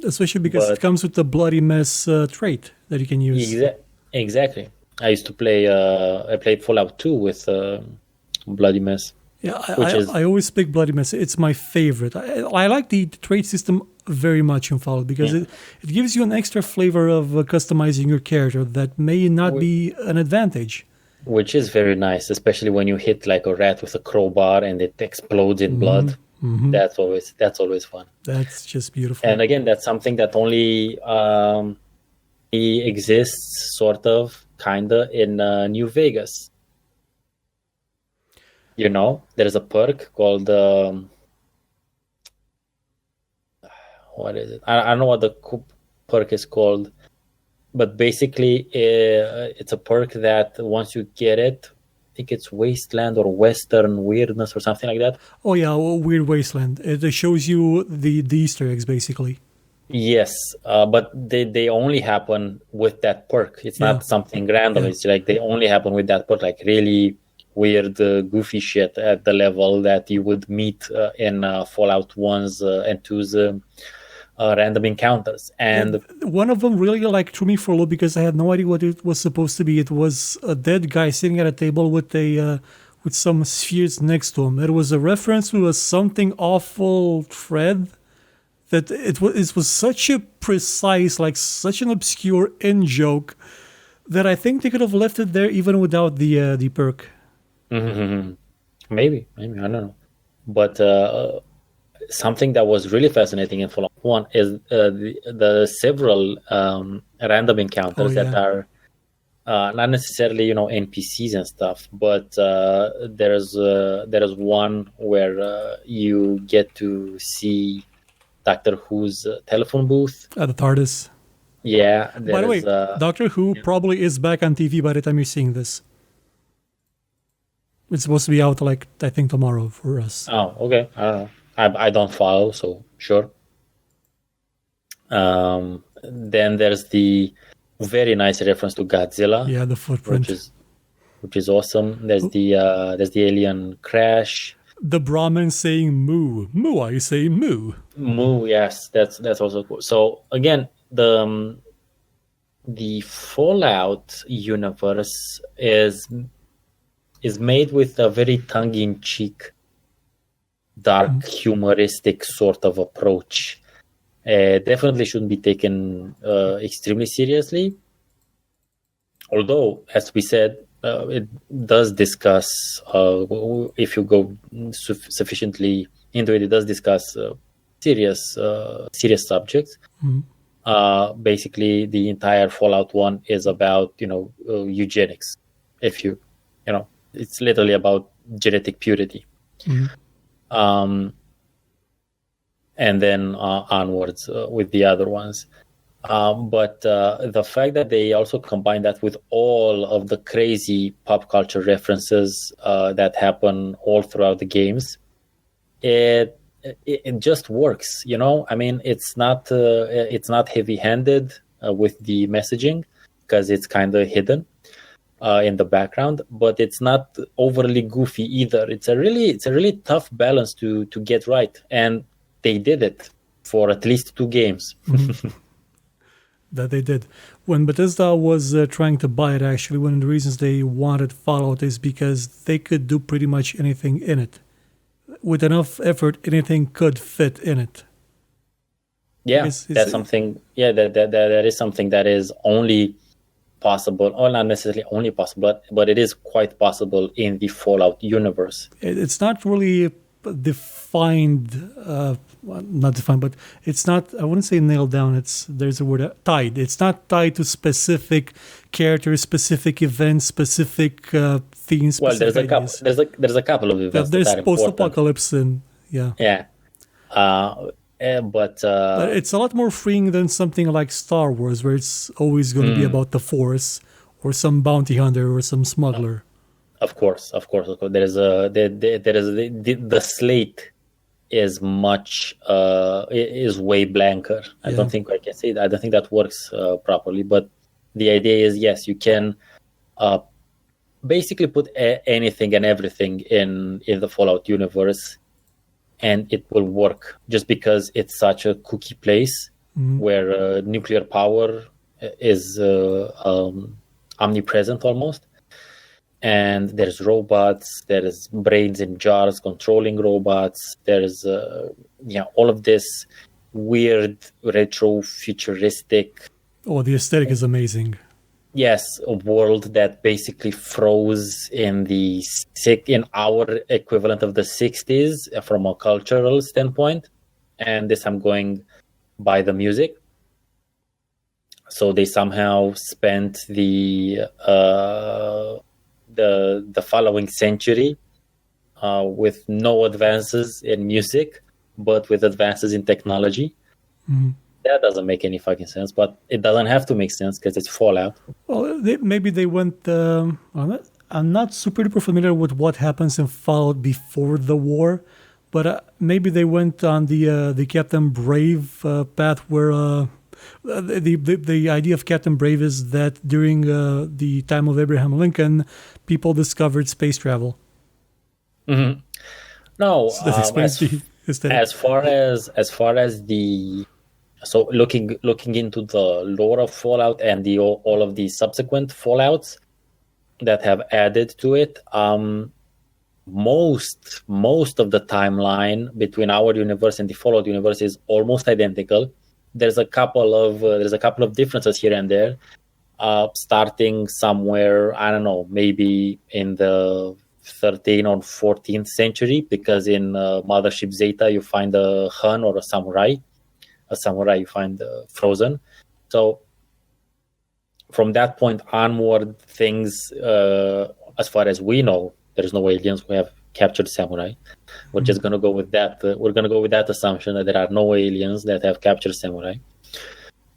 Especially because it comes with the bloody mess trait that you can use. Exactly. I used to play. I played Fallout 2 with bloody mess. Yeah, I always pick bloody mess. It's my favorite. I like the trait system very much in Fallout because it gives you an extra flavor of customizing your character that may not be an advantage. Which is very nice, especially when you hit like a rat with a crowbar and it explodes in blood. Mm-hmm. That's always fun. That's just beautiful. And again, that's something that only exists sort of, kinda, in New Vegas. You know, there's a perk called what is it? I don't know what the perk is called, but basically it's a perk that once you get it, I think it's Wasteland or Western Weirdness or something like that. Oh yeah, Weird Wasteland. It shows you the Easter eggs basically. Yes, but they only happen with that perk. It's not something random. It's like they only happen with that perk, like really weird, goofy shit at the level that you would meet in Fallout 1's and 2's random encounters. And one of them really like threw me for a loop because I had no idea what it was supposed to be. It was a dead guy sitting at a table with with some spheres next to him. It was a reference to a something awful thread that it was such a precise, like such an obscure in joke that I think they could have left it there even without the perk. maybe I don't know, but something that was really fascinating in Fallout 1 is the several random encounters that are not necessarily NPCs and stuff, but there's one where you get to see Doctor Who's telephone booth At the TARDIS. Yeah. By the way, Doctor Who probably is back on TV by the time you're seeing this. It's supposed to be out, like, I think tomorrow for us. Oh, okay. I don't know. I don't follow, so sure. Then there's the very nice reference to Godzilla. Yeah, the footprint. Which is awesome. There's the alien crash. The Brahmin saying moo. Moo, are you saying moo? Moo, yes. That's also cool. So again, the Fallout universe is made with a very tongue-in-cheek, dark, humoristic sort of approach. Definitely shouldn't be taken extremely seriously. Although, as we said, it does discuss, if you go sufficiently into it, it does discuss serious subjects. Basically, the entire Fallout 1 is about, eugenics. If it's literally about genetic purity. And then onwards with the other ones. But the fact that they also combine that with all of the crazy pop culture references that happen all throughout the games, it just works. I mean, it's not heavy-handed with the messaging because it's kind of hidden in the background, but it's not overly goofy either. It's a really tough balance to get right, and they did it for at least 2 games. That they did. When Bethesda was trying to buy it, actually, one of the reasons they wanted Fallout is because they could do pretty much anything in it. With enough effort, anything could fit in it. Yeah, that's something. Yeah, that is something that is only possible, or not necessarily only possible, but it is quite possible in the Fallout universe. It's not really defined, not defined, but it's not, I wouldn't say nailed down, there's a word, tied. It's not tied to specific characters, specific events, specific themes, well, specific there's a couple of events there's post-apocalypse and but it's a lot more freeing than something like Star Wars, where it's always going to be about the Force or some bounty hunter or some smuggler. Of course. There is the slate is much is way blanker. I don't think I can say that. I don't think that works properly. But the idea is, yes, you can basically put anything and everything in the Fallout universe, and it will work. Just because it's such a kooky place where nuclear power is omnipresent almost. And there's robots, there's brains in jars controlling robots, there's all of this weird retro futuristic. Oh, the aesthetic is amazing. Yes, a world that basically froze in our equivalent of the 60s from a cultural standpoint. And this I'm going by the music. So they somehow spent the following century with no advances in music, but with advances in technology. That doesn't make any fucking sense, but it doesn't have to make sense because it's Fallout. Well, maybe they went... I'm not super duper familiar with what happens in Fallout before the war, but maybe they went on the Captain Brave path where... The idea of Captain Brave is that during the time of Abraham Lincoln, people discovered space travel. No, so that explains the aesthetic. As far as the so looking into the lore of Fallout and all of the subsequent Fallouts that have added to it, most of the timeline between our universe and the Fallout universe is almost identical. There's a couple of differences here and there, starting somewhere, I don't know, maybe in the 13th or 14th century, because in Mothership Zeta you find a Hun or a samurai you find frozen. So from that point onward, things, as far as we know, there's no aliens who have captured samurai. We're just going to go with that. We're going to go with that assumption that there are no aliens that have captured samurai.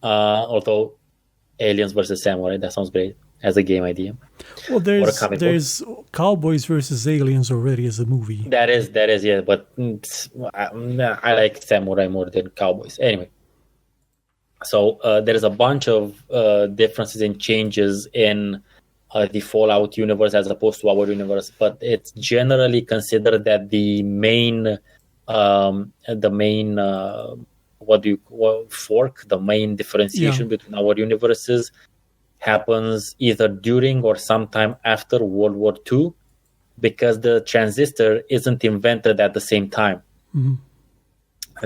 Although aliens versus samurai, that sounds great as a game idea. Well, there's Cowboys versus Aliens already as a movie. That is, yeah. But I like samurai more than cowboys. Anyway, so there is a bunch of differences and changes in the Fallout universe as opposed to our universe, but it's generally considered that the main differentiation between our universes happens either during or sometime after World War II, because the transistor isn't invented at the same time. Mm-hmm.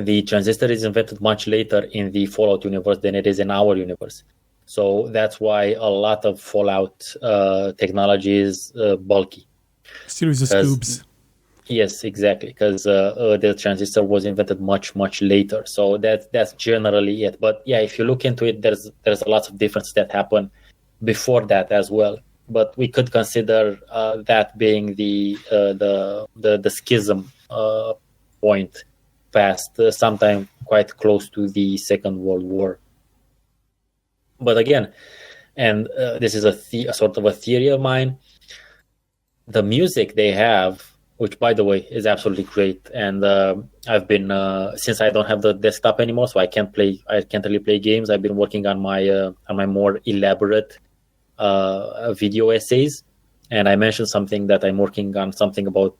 The transistor is invented much later in the Fallout universe than it is in our universe. So that's why a lot of Fallout technology is bulky. Series of scoops. Yes, exactly, because the transistor was invented much, much later. So that's generally it. But yeah, if you look into it, there's lots of differences that happen before that as well. But we could consider that being the schism point past sometime quite close to the Second World War. But again, and this is a sort of a theory of mine, the music they have, which by the way is absolutely great, and I've been since I don't have the desktop anymore, so I can't really play games. I've been working on my more elaborate video essays, and I mentioned something that I'm working on something about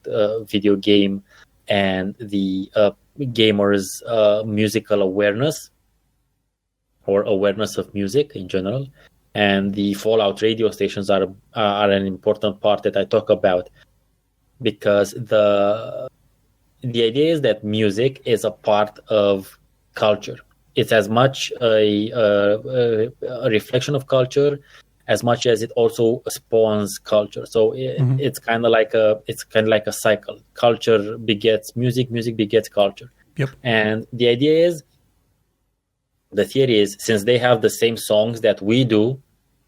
video game and the gamers' musical awareness, or awareness of music in general, and the Fallout radio stations are an important part that I talk about, because the idea is that music is a part of culture. It's as much a reflection of culture as much as it also spawns culture. So it's kind of like a cycle. Culture begets music, music begets culture. Yep. And the theory is, since they have the same songs that we do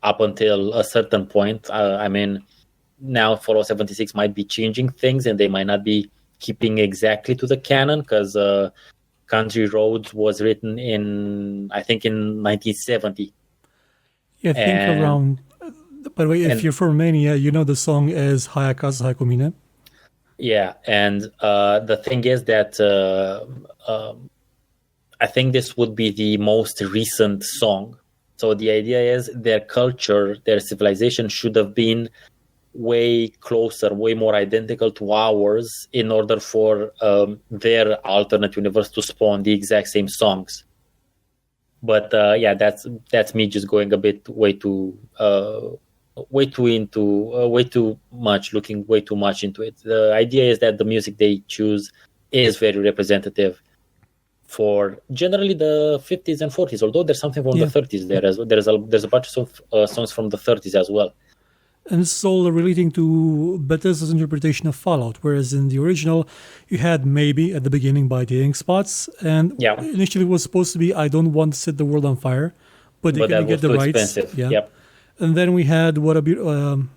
up until a certain point, I mean, now Fallout 76 might be changing things and they might not be keeping exactly to the canon, because Country Roads was written in 1970. Yeah, I think around... By the way, if you're from Romania, you know the song as Hai Acasă, Hai Cu Mine. Yeah, and the thing is that I think this would be the most recent song. So the idea is their culture, their civilization should have been way closer, way more identical to ours in order for their alternate universe to spawn the exact same songs. But yeah, that's me just going a bit way too much, looking way too much into it. The idea is that the music they choose is very representative for generally the 50s and 40s, although there's something from the 30s there as well. There's a bunch of songs from the 30s as well. And it's all relating to Bethesda's interpretation of Fallout, whereas in the original, you had maybe at the beginning by the ink spots, and initially it was supposed to be, I don't want to set the world on fire, but they couldn't get the rights. Expensive. Yeah. Yep. And then we had What a Neil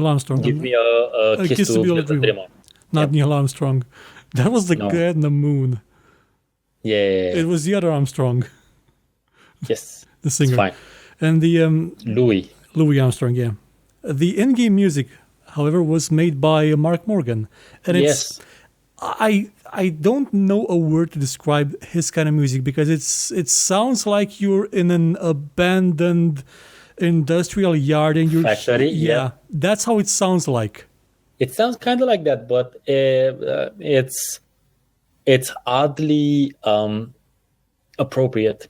Armstrong. Give me a kiss to be a dreamer. Not Neil Armstrong. That was the guy on the moon. Yeah. It was the other Armstrong. Yes. The singer. It's fine. And the Louis Armstrong, yeah. The in-game music, however, was made by Mark Morgan. And it's I don't know a word to describe his kind of music, because it sounds like you're in an abandoned industrial yard and you're factory. Yeah. That's how it sounds like. It sounds kind of like that, but it's oddly appropriate.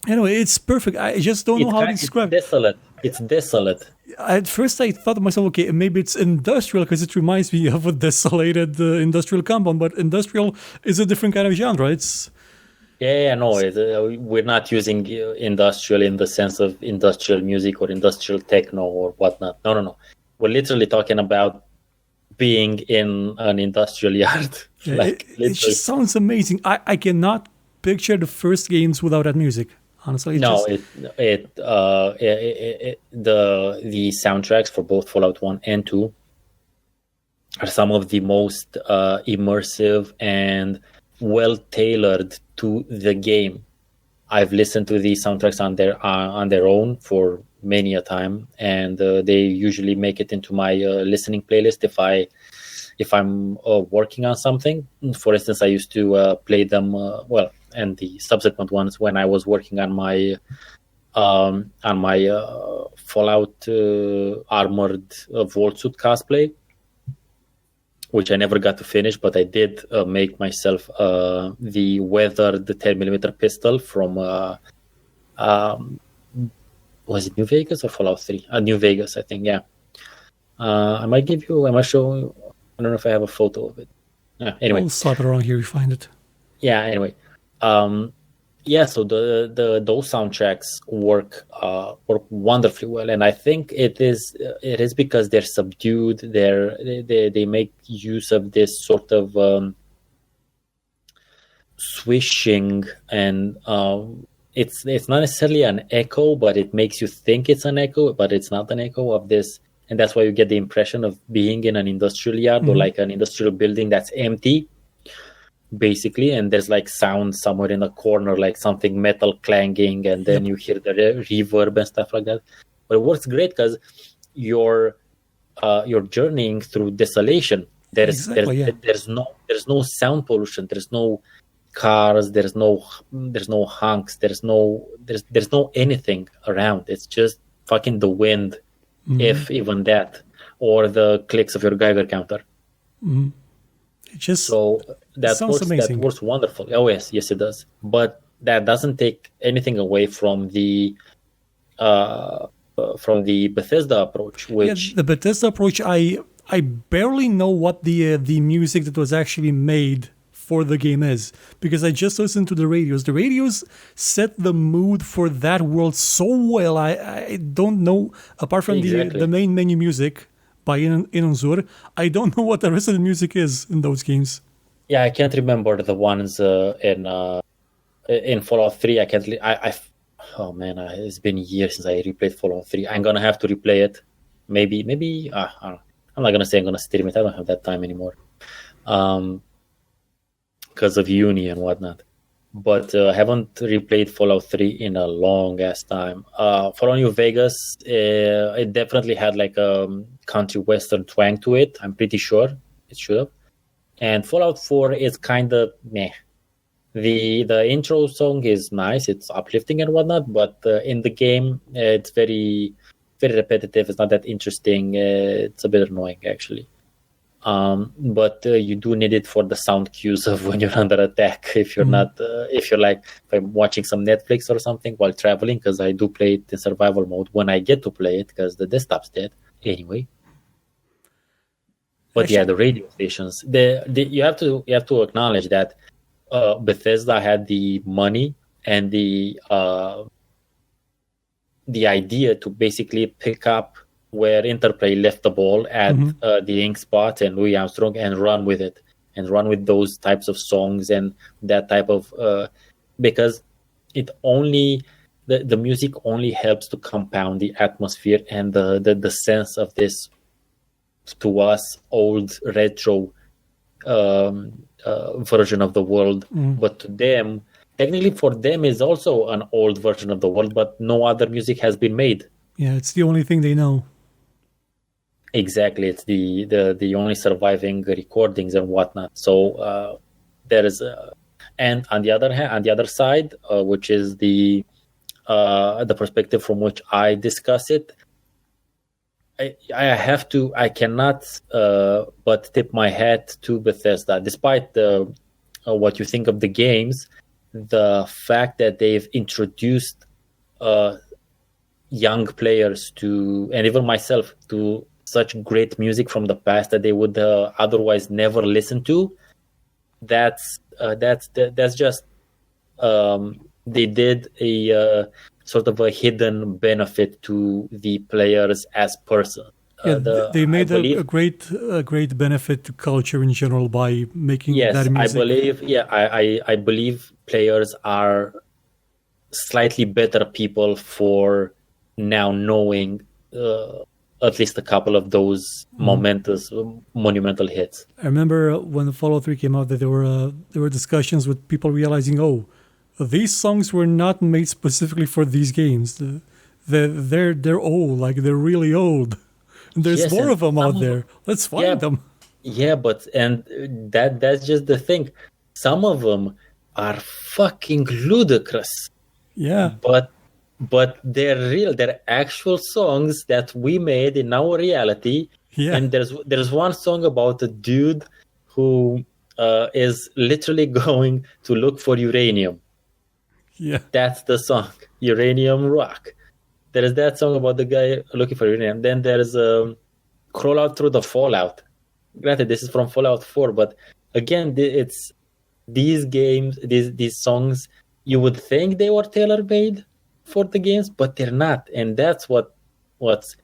Anyway, it's perfect. I just don't know how to It's describe. desolate. It's desolate. At first, I thought to myself, okay, maybe it's industrial because it reminds me of a desolated industrial compound. But industrial is a different kind of genre. It's No, we're not using industrial in the sense of industrial music or industrial techno or whatnot. No. We're literally talking about being in an industrial yard. it just sounds amazing. I cannot picture the first games without that music. Honestly, the soundtracks for both Fallout 1 and 2 are some of the most immersive and well tailored to the game. I've listened to these soundtracks on their own for many a time, and they usually make it into my listening playlist if I'm working on something. For instance, I used to play them and the subsequent ones when I was working on my Fallout armored vault suit cosplay, which I never got to finish, but I did make myself the weathered 10mm pistol from was it New Vegas or Fallout 3? New Vegas, I think. Yeah. I might show you. I don't know if I have a photo of it. Anyway, I'll slap it around here. You find it. Yeah. Anyway, so those soundtracks work wonderfully well, and I think it is because they're subdued. They make use of this sort of swishing, and it's not necessarily an echo, but it makes you think it's an echo, but it's not an echo of this. And that's why you get the impression of being in an industrial yard or like an industrial building that's empty, basically. And there's like sound somewhere in the corner, like something metal clanging, and then you hear the reverb and stuff like that. But it works great because you're journeying through desolation. There's no sound pollution. There's no cars. There's no honks. There's no anything around. It's just fucking the wind. If even that, or the clicks of your Geiger counter. So that works wonderful. Oh yes, it does. But that doesn't take anything away from the Bethesda approach. Which the Bethesda approach, I barely know what the music that was actually made for the game is, because I just listened to the radios. The radios set the mood for that world so well. I don't know, apart from the main menu music by Inonzur, I don't know what the rest of the music is in those games. Yeah, I can't remember the ones in Fallout 3. Oh man, it's been years since I replayed Fallout 3. I'm gonna have to replay it. Maybe I don't know. I'm not gonna say I'm gonna stream it. I don't have that time anymore. Because of uni and whatnot. But I haven't replayed Fallout 3 in a long ass time. Fallout New Vegas, it definitely had like a country western twang to it. I'm pretty sure it should have. And Fallout 4 is kind of meh. The intro song is nice. It's uplifting and whatnot. But in the game, it's very, very repetitive. It's not that interesting. It's a bit annoying, actually. But you do need it for the sound cues of when you're under attack. If you're not, if I'm watching some Netflix or something while traveling, because I do play it in survival mode when I get to play it, because the desktop's dead anyway. But the radio stations, you have to acknowledge that Bethesda had the money and the idea to basically pick up where Interplay left the ball at the Ink Spot and Louis Armstrong and run with it, and run with those types of songs and that type of because it only the music only helps to compound the atmosphere and the sense of this, to us, old retro version of the world. But to them, technically for them, is also an old version of the world, but no other music has been made. Yeah, it's the only thing they know. Exactly, it's the only surviving recordings and whatnot. So there is, and on the other side, which is the perspective from which I discuss it, I cannot but tip my hat to Bethesda, despite what you think of the games. the fact that they've introduced young players to, and even myself, to such great music from the past that they would otherwise never listen to. That's just they did a sort of a hidden benefit to the players as person. They made a great benefit to culture in general by making that music. I believe players are slightly better people for now knowing at least a couple of those monumental hits. I remember when Fallout 3 came out that there were discussions with people realizing, these songs were not made specifically for these games. They're old, like they're really old. And there's more of them out there. Let's find them. Yeah, but that's just the thing. Some of them are fucking ludicrous. Yeah. But they're real. They're actual songs that we made in our reality. Yeah. And there's one song about a dude who is literally going to look for uranium. Yeah. That's the song, Uranium Rock. There is that song about the guy looking for uranium. Then there's Crawl Out Through the Fallout. Granted, this is from Fallout 4, but again, it's these games, these songs, you would think they were tailor-made for the games, but they're not. And that's what's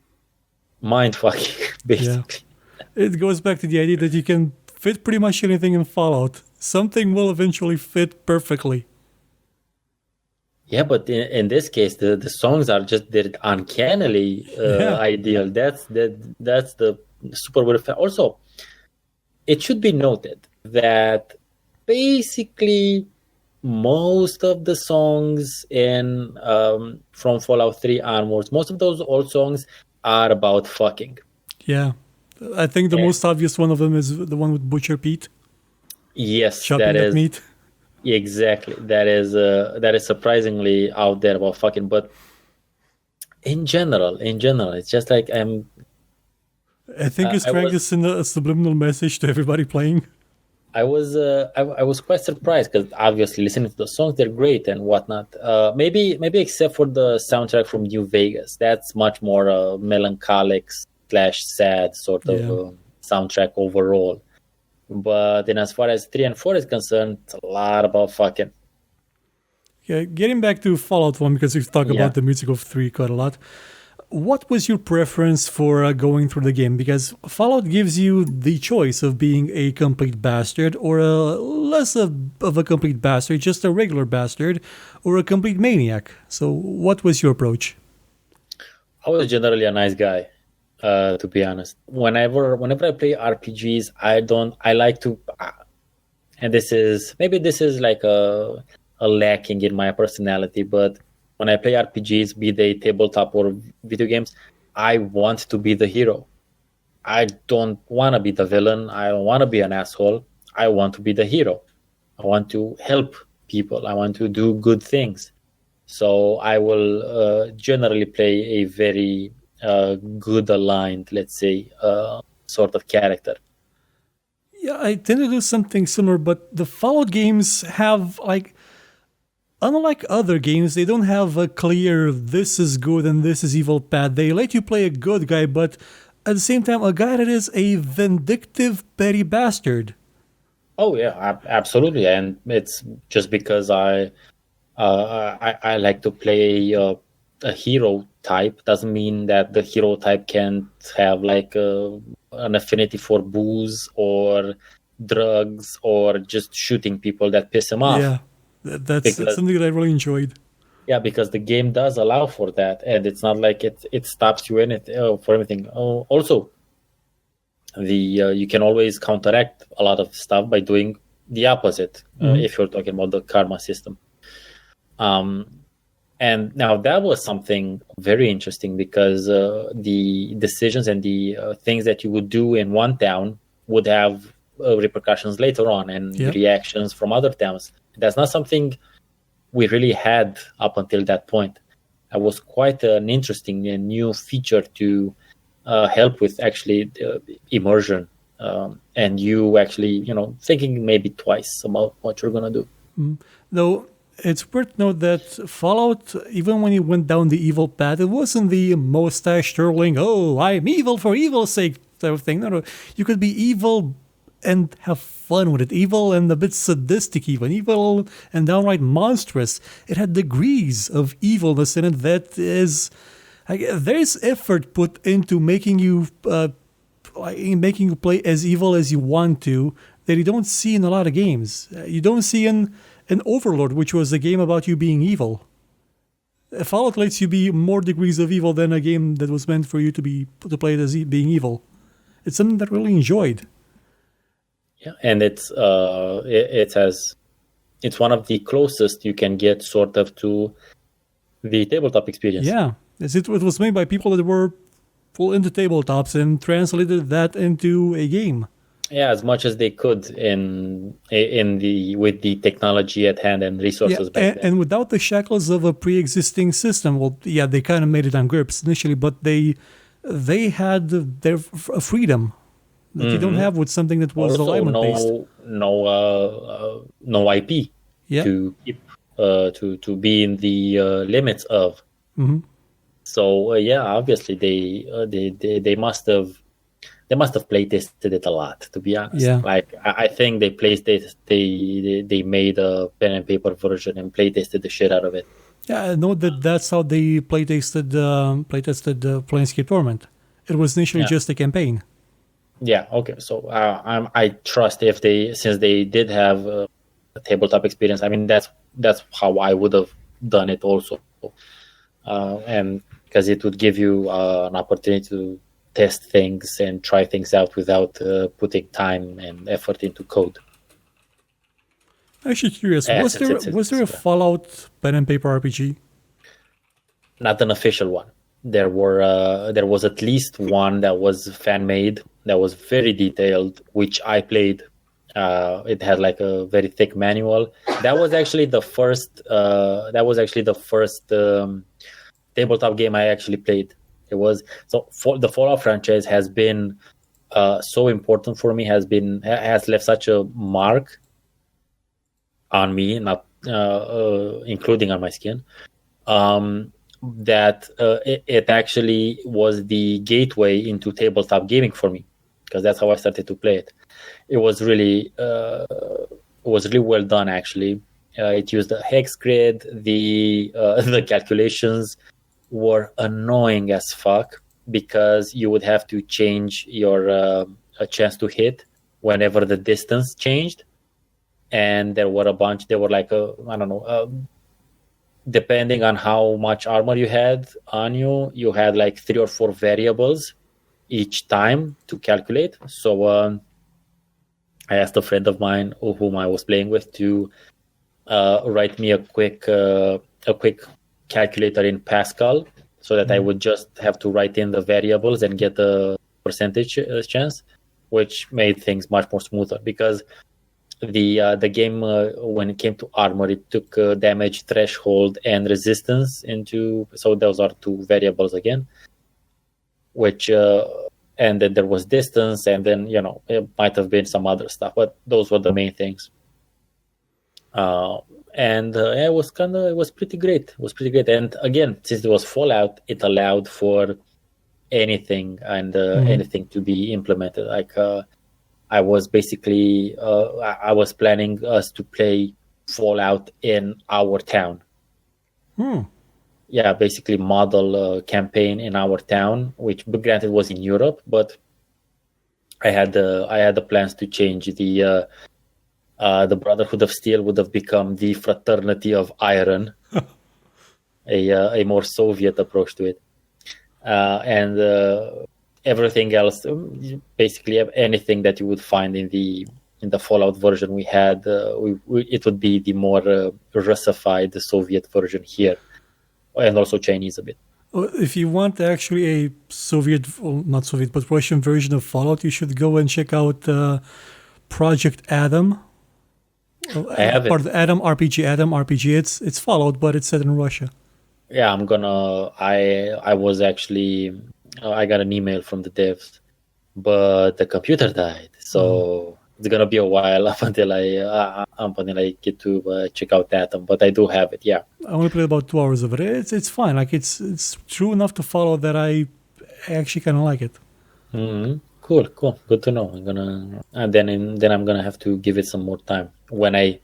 mind-fucking, basically. Yeah. It goes back to the idea that you can fit pretty much anything in Fallout. Something will eventually fit perfectly. Yeah, but in this case, the songs are just they're uncannily ideal. That's the super weird fact. Also, it should be noted that basically most of the songs in from Fallout 3 onwards, most of those old songs are about fucking. Yeah, I think the most obvious one of them is the one with Butcher Pete. Yes, chopping that meat. Exactly. That is surprisingly out there about fucking. But in general, it's just like I think he's trying to send a subliminal message to everybody playing. I was quite surprised because obviously listening to the songs, they're great and whatnot. Maybe except for the soundtrack from New Vegas, that's much more melancholic / sad sort of soundtrack overall. But then as far as 3 and 4 is concerned, it's a lot about fucking. Yeah, getting back to Fallout 1, because we've talked about the music of 3 quite a lot. What was your preference for going through the game? Because Fallout gives you the choice of being a complete bastard or less of a complete bastard, just a regular bastard, or a complete maniac. So what was your approach? I was generally a nice guy. To be honest, whenever I play RPGs, I like to, and this is like a lacking in my personality, but when I play RPGs, be they tabletop or video games, I want to be the hero. I don't want to be the villain. I don't want to be an asshole. I want to be the hero. I want to help people. I want to do good things. So I will generally play a very good aligned, let's say, sort of character. Yeah, I tend to do something similar, but the Fallout games have, unlike other games, they don't have a clear this is good and this is evil path. They let you play a good guy, but at the same time, a guy that is a vindictive, petty bastard. Oh yeah, absolutely, and it's just because I like to play a hero type doesn't mean that the hero type can't have an affinity for booze or drugs or just shooting people that piss him off. Yeah, that's something that I really enjoyed. Yeah, because the game does allow for that, and it's not like it stops you for anything. Also, you can always counteract a lot of stuff by doing the opposite. If you're talking about the karma system. And now that was something very interesting because the decisions and the things that you would do in one town would have repercussions later on and reactions from other towns. That's not something we really had up until that point. It was quite an interesting and new feature to help with actually immersion and you actually, thinking maybe twice about what you're going to do. Though It's worth to note that Fallout, even when you went down the evil path, it wasn't the mustache twirling, oh, I'm evil for evil's sake type of thing. No. You could be evil and have fun with it. Evil and a bit sadistic, even. Evil and downright monstrous. It had degrees of evilness in it that is. There's effort put into making you play as evil as you want to that you don't see in a lot of games. You don't see in Overlord, which was a game about you being evil. Fallout lets you be more degrees of evil than a game that was meant for you to play it as being evil. It's something that I really enjoyed. Yeah, and it's one of the closest you can get sort of to the tabletop experience. Yeah, it was made by people that were full into tabletops and translated that into a game. Yeah, as much as they could with the technology at hand and resources back then. And without the shackles of a pre-existing system. Well, yeah, they kind of made it on grips initially, but they had their freedom that you don't have with something that was alignment based. No IP to keep to be in the limits of. Mm-hmm. So obviously they must have play tested it a lot, to be honest. Yeah. Like I think they made a pen and paper version and play tested the shit out of it. Yeah, I know that's how they play tested Planescape Torment. It was initially just a campaign. Yeah. Okay. So I trust since they did have a tabletop experience. I mean that's how I would have done it also, and because it would give you an opportunity to test things and try things out without putting time and effort into code. I'm actually curious, was there a Fallout pen and paper RPG? Not an official one. There was at least one that was fan made, that was very detailed, which I played. It had like a very thick manual. That was actually the first. Tabletop game I actually played. It was the Fallout franchise has been so important for me. Has left such a mark on me, not including on my skin. That it actually was the gateway into tabletop gaming for me, because that's how I started to play it. It was really well done. Actually, it used a hex grid. The calculations were annoying as fuck, because you would have to change your a chance to hit whenever the distance changed, and there were a bunch. There were like depending on how much armor you had on you, you had like 3 or 4 variables each time to calculate. So I asked a friend of mine whom I was playing with to write me a quick calculator in Pascal, so that I would just have to write in the variables and get the percentage chance, which made things much more smoother, because the game when it came to armor, it took damage threshold and resistance into, so those are 2 variables again, which and then there was distance, and then it might have been some other stuff, but those were the main things. And it was pretty great. It was pretty great. And again, since it was Fallout, it allowed for anything and anything to be implemented. Like I was basically I was planning us to play Fallout in our town. Yeah, basically model campaign in our town, which granted was in Europe, but I had the plans to change the Brotherhood of Steel would have become the Fraternity of Iron, a more Soviet approach to it, and everything else, basically anything that you would find in the Fallout version we had, it would be the more Russified Soviet version here, and also Chinese a bit. If you want actually a not Soviet, but Russian version of Fallout, you should go and check out Project Adam. I have part of the Adam RPG. It's Fallout, but it's set in Russia. Yeah, I'm gonna. I was actually. I got an email from the devs, but the computer died. So it's gonna be a while up until I get to check out that. But I do have it. Yeah. I only played about 2 hours of it. It's fine. Like it's true enough to follow that I actually kind of like it. Mm-hmm. Cool. Good to know. I'm gonna then I'm gonna have to give it some more time when I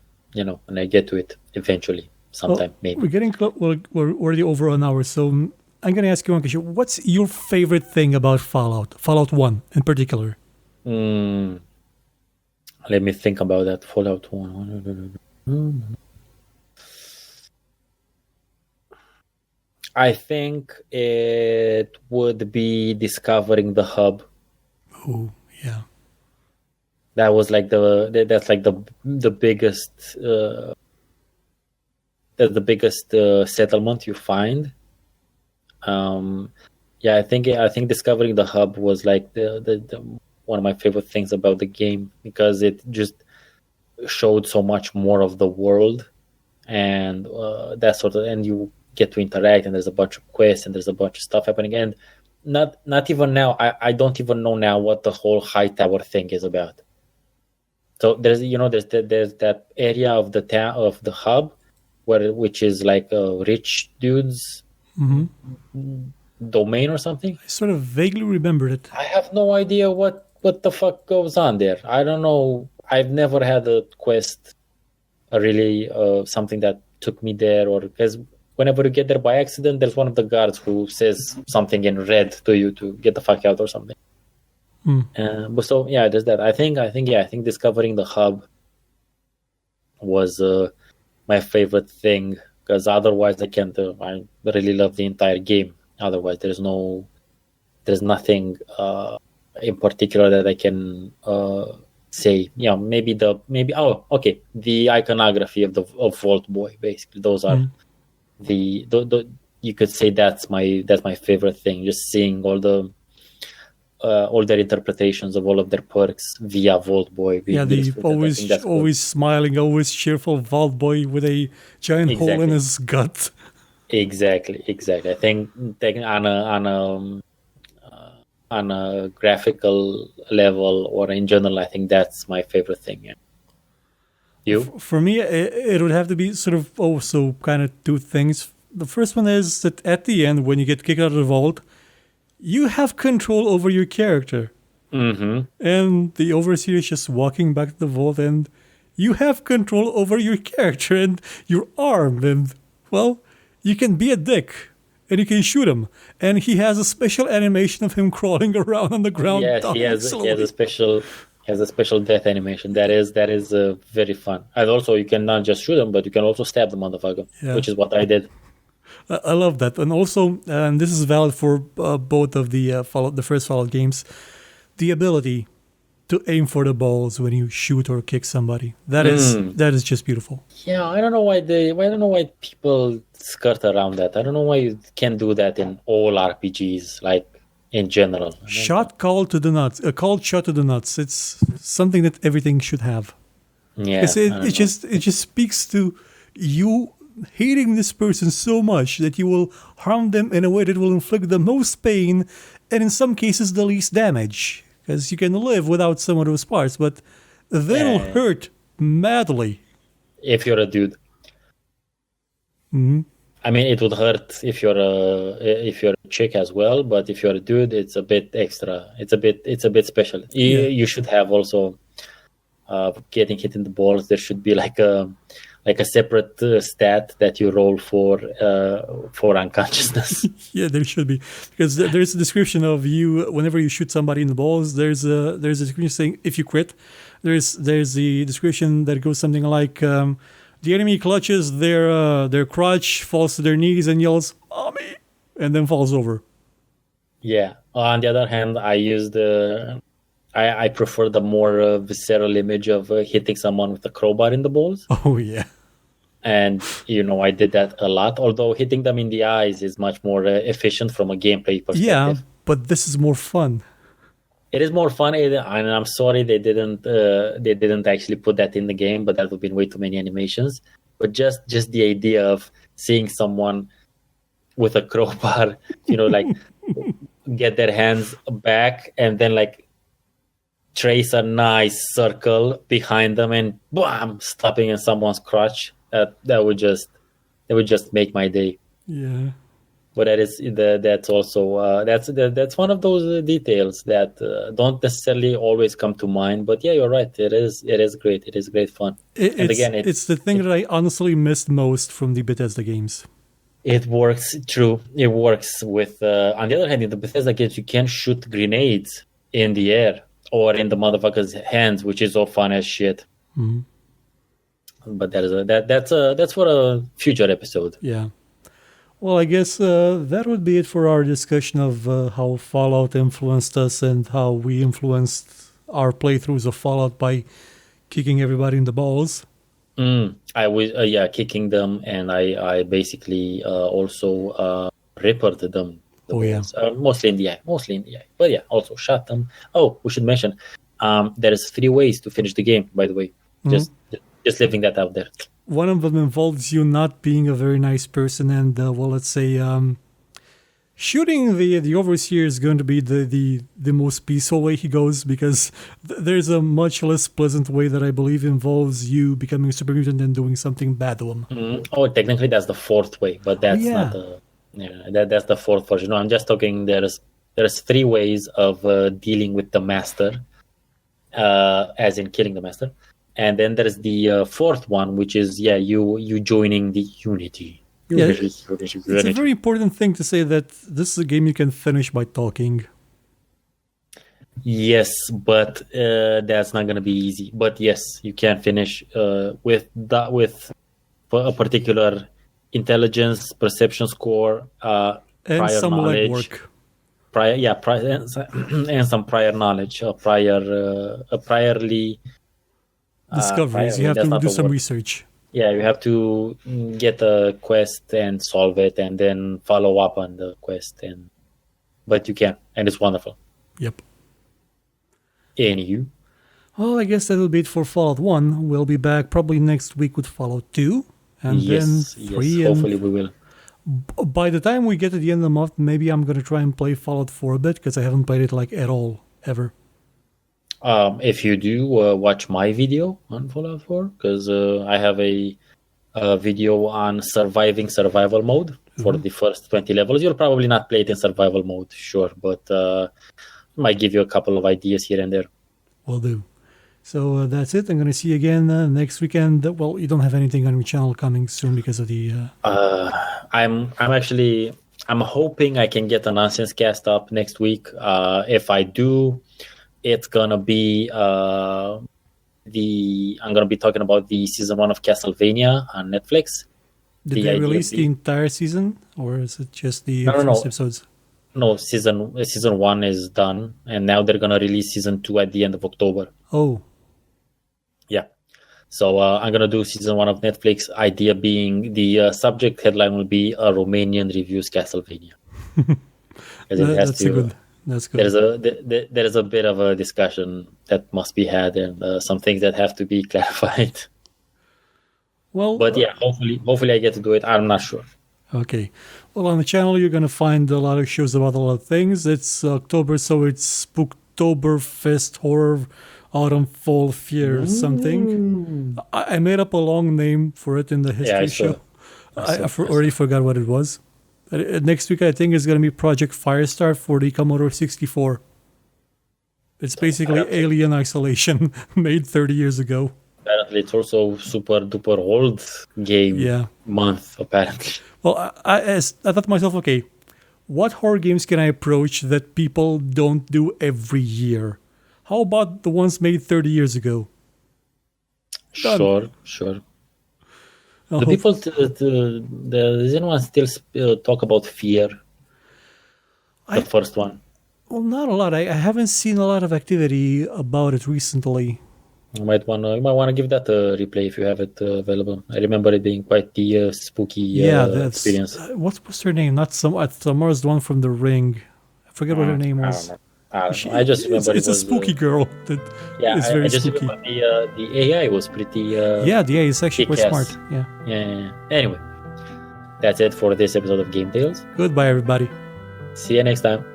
get to it eventually sometime maybe. We're getting close. We're already over an hour, so I'm gonna ask you one question. What's your favorite thing about Fallout? Fallout 1 in particular. Let me think about that. Fallout 1. I think it would be discovering the hub. Oh, yeah. That was like that's like the biggest settlement you find. Yeah, I think discovering the hub was like the one of my favorite things about the game, because it just showed so much more of the world and that sort of, and you get to interact, and there's a bunch of quests and there's a bunch of stuff happening, and not even now I don't even know now what the whole high tower thing is about. So there's that area of the town of the hub which is like rich dudes domain or something. I sort of vaguely remembered it. I have no idea what the fuck goes on there. I don't know. I've never had a quest, really something that took me there, or because whenever you get there by accident, there's one of the guards who says something in red to you to get the fuck out or something. But so yeah, there's that. I think discovering the hub was my favorite thing, because otherwise I can't. I really love the entire game. Otherwise, there's nothing in particular that I can say. Yeah, maybe the iconography of Vault Boy. Basically, those are the you could say that's my favorite thing. Just seeing all their interpretations of all of their perks via Vault Boy. Yeah, the always smiling, always cheerful Vault Boy with a giant hole in his gut. Exactly. I think on a graphical level or in general, I think that's my favorite thing. Yeah. You? For me, it would have to be sort of also kind of two things. The first one is that at the end, when you get kicked out of the vault, you have control over your character. And the overseer is just walking back to the vault, and you have control over your character, and you're armed, and, well, you can be a dick, and you can shoot him. And he has a special animation of him crawling around on the ground. Yes, he has a special death animation. That is very fun. And also, you can not just shoot him, but you can also stab the motherfucker, which is what I did. I love that. And also, and this is valid for both of the first Fallout games, the ability to aim for the balls when you shoot or kick somebody. That is just beautiful. Yeah, I don't know why people skirt around that. I don't know why you can't do that in all RPGs, like in general. Called shot to the nuts. It's something that everything should have. Yeah, it just speaks to you hating this person so much that you will harm them in a way that will inflict the most pain and in some cases the least damage. Because you can live without some of those parts, but they'll hurt madly. If you're a dude. I mean, it would hurt if you're a chick as well, but if you're a dude, it's a bit extra. It's a bit special. You should have also getting hit in the balls. There should be like a separate stat that you roll for unconsciousness. Yeah, there should be, because there's a description of you whenever you shoot somebody in the balls. There's a description saying if you crit. There's the description that goes something like the enemy clutches their crotch, falls to their knees, and yells "Mommy," and then falls over. Yeah. On the other hand, I prefer the more visceral image of hitting someone with a crowbar in the balls. Oh, yeah. And, I did that a lot, although hitting them in the eyes is much more efficient from a gameplay perspective. Yeah, but this is more fun. It is more fun, and I'm sorry they didn't actually put that in the game, but that would have been way too many animations. But just the idea of seeing someone with a crowbar, like get their hands back and then like trace a nice circle behind them and bam, stopping in someone's crotch. That would just make my day. Yeah. But that's also that's one of those details that don't necessarily always come to mind. But yeah, you're right. It is great. It is great fun. It's the thing that I honestly missed most from the Bethesda games. It works. True, it works with. On the other hand, in the Bethesda games, you can shoot grenades in the air or in the motherfucker's hands, which is all fun as shit. Mm-hmm. But that's for a future episode. Yeah. Well, I guess that would be it for our discussion of how Fallout influenced us and how we influenced our playthroughs of Fallout by kicking everybody in the balls. I was kicking them, and I basically also rippered them. Mostly in the eye. But yeah, also shot them. Oh, we should mention there's 3 ways to finish the game. By the way, just leaving that out there. One of them involves you not being a very nice person, and let's say shooting the overseer is going to be the most peaceful way he goes, because there's a much less pleasant way that I believe involves you becoming a super mutant and doing something bad to him. Oh, technically that's the 4th way, but that's not that's the 4th version. No, I'm just talking. There's 3 ways of dealing with the master, as in killing the master. And then there's the 4th one, which is you joining the Unity. It's a very important thing to say that this is a game you can finish by talking. Yes, but that's not going to be easy. But yes, you can finish with a particular intelligence, perception score, and prior some knowledge, and some prior knowledge, priorly. Discoveries. You have to do some research. Yeah, you have to get a quest and solve it, and then follow up on the quest. But you can, and it's wonderful. Yep. And you? Well, I guess that'll be it for Fallout 1. We'll be back probably next week with Fallout 2, and then 3. Yes, hopefully we will. By the time we get to the end of the month, maybe I'm going to try and play Fallout 4 a bit, because I haven't played it at all, ever. If you do, watch my video on Fallout 4, because I have a video on surviving survival mode for the first 20 levels. You'll probably not play it in survival mode, sure, but might give you a couple of ideas here and there. Will do. So that's it. I'm going to see you again next weekend. Well, you don't have anything on your channel coming soon because of the... I'm hoping I can get a nonsense cast up next week. If I do... It's gonna be I'm gonna be talking about the season 1 of Castlevania on Netflix. Did they release the entire season, or is it just the first episodes? No, season 1 is done, and now they're gonna release season 2 at the end of October. Oh, yeah. So I'm gonna do season 1 of Netflix. Idea being the subject headline will be a Romanian reviews Castlevania. That's good. There's a bit of a discussion that must be had, and some things that have to be clarified. Well, but yeah, hopefully I get to do it. I'm not sure. Okay. Well, on the channel you're gonna find a lot of shows about a lot of things. It's October, so it's Spooktoberfest, horror, autumn, fall, fear, something. I made up a long name for it in the history show. I already forgot what it was. Next week, I think, is going to be Project Firestar for the Commodore 64. It's basically Alien Isolation, made 30 years ago. Apparently, it's also super duper old game month, apparently. Well, I thought to myself, okay, what horror games can I approach that people don't do every year? How about the ones made 30 years ago? Sure. Do people, does anyone still talk about Fear? The first one? Well, not a lot. I haven't seen a lot of activity about it recently. You might want to give that a replay if you have it available. I remember it being quite the spooky experience. What's her name? Not Samara's the one from The Ring. I forget what her name was. I just remember it's a spooky girl. That is very spooky. Remember the AI was pretty... the AI is actually quite smart. Yeah. Anyway, that's it for this episode of GameTales. Goodbye, everybody. See you next time.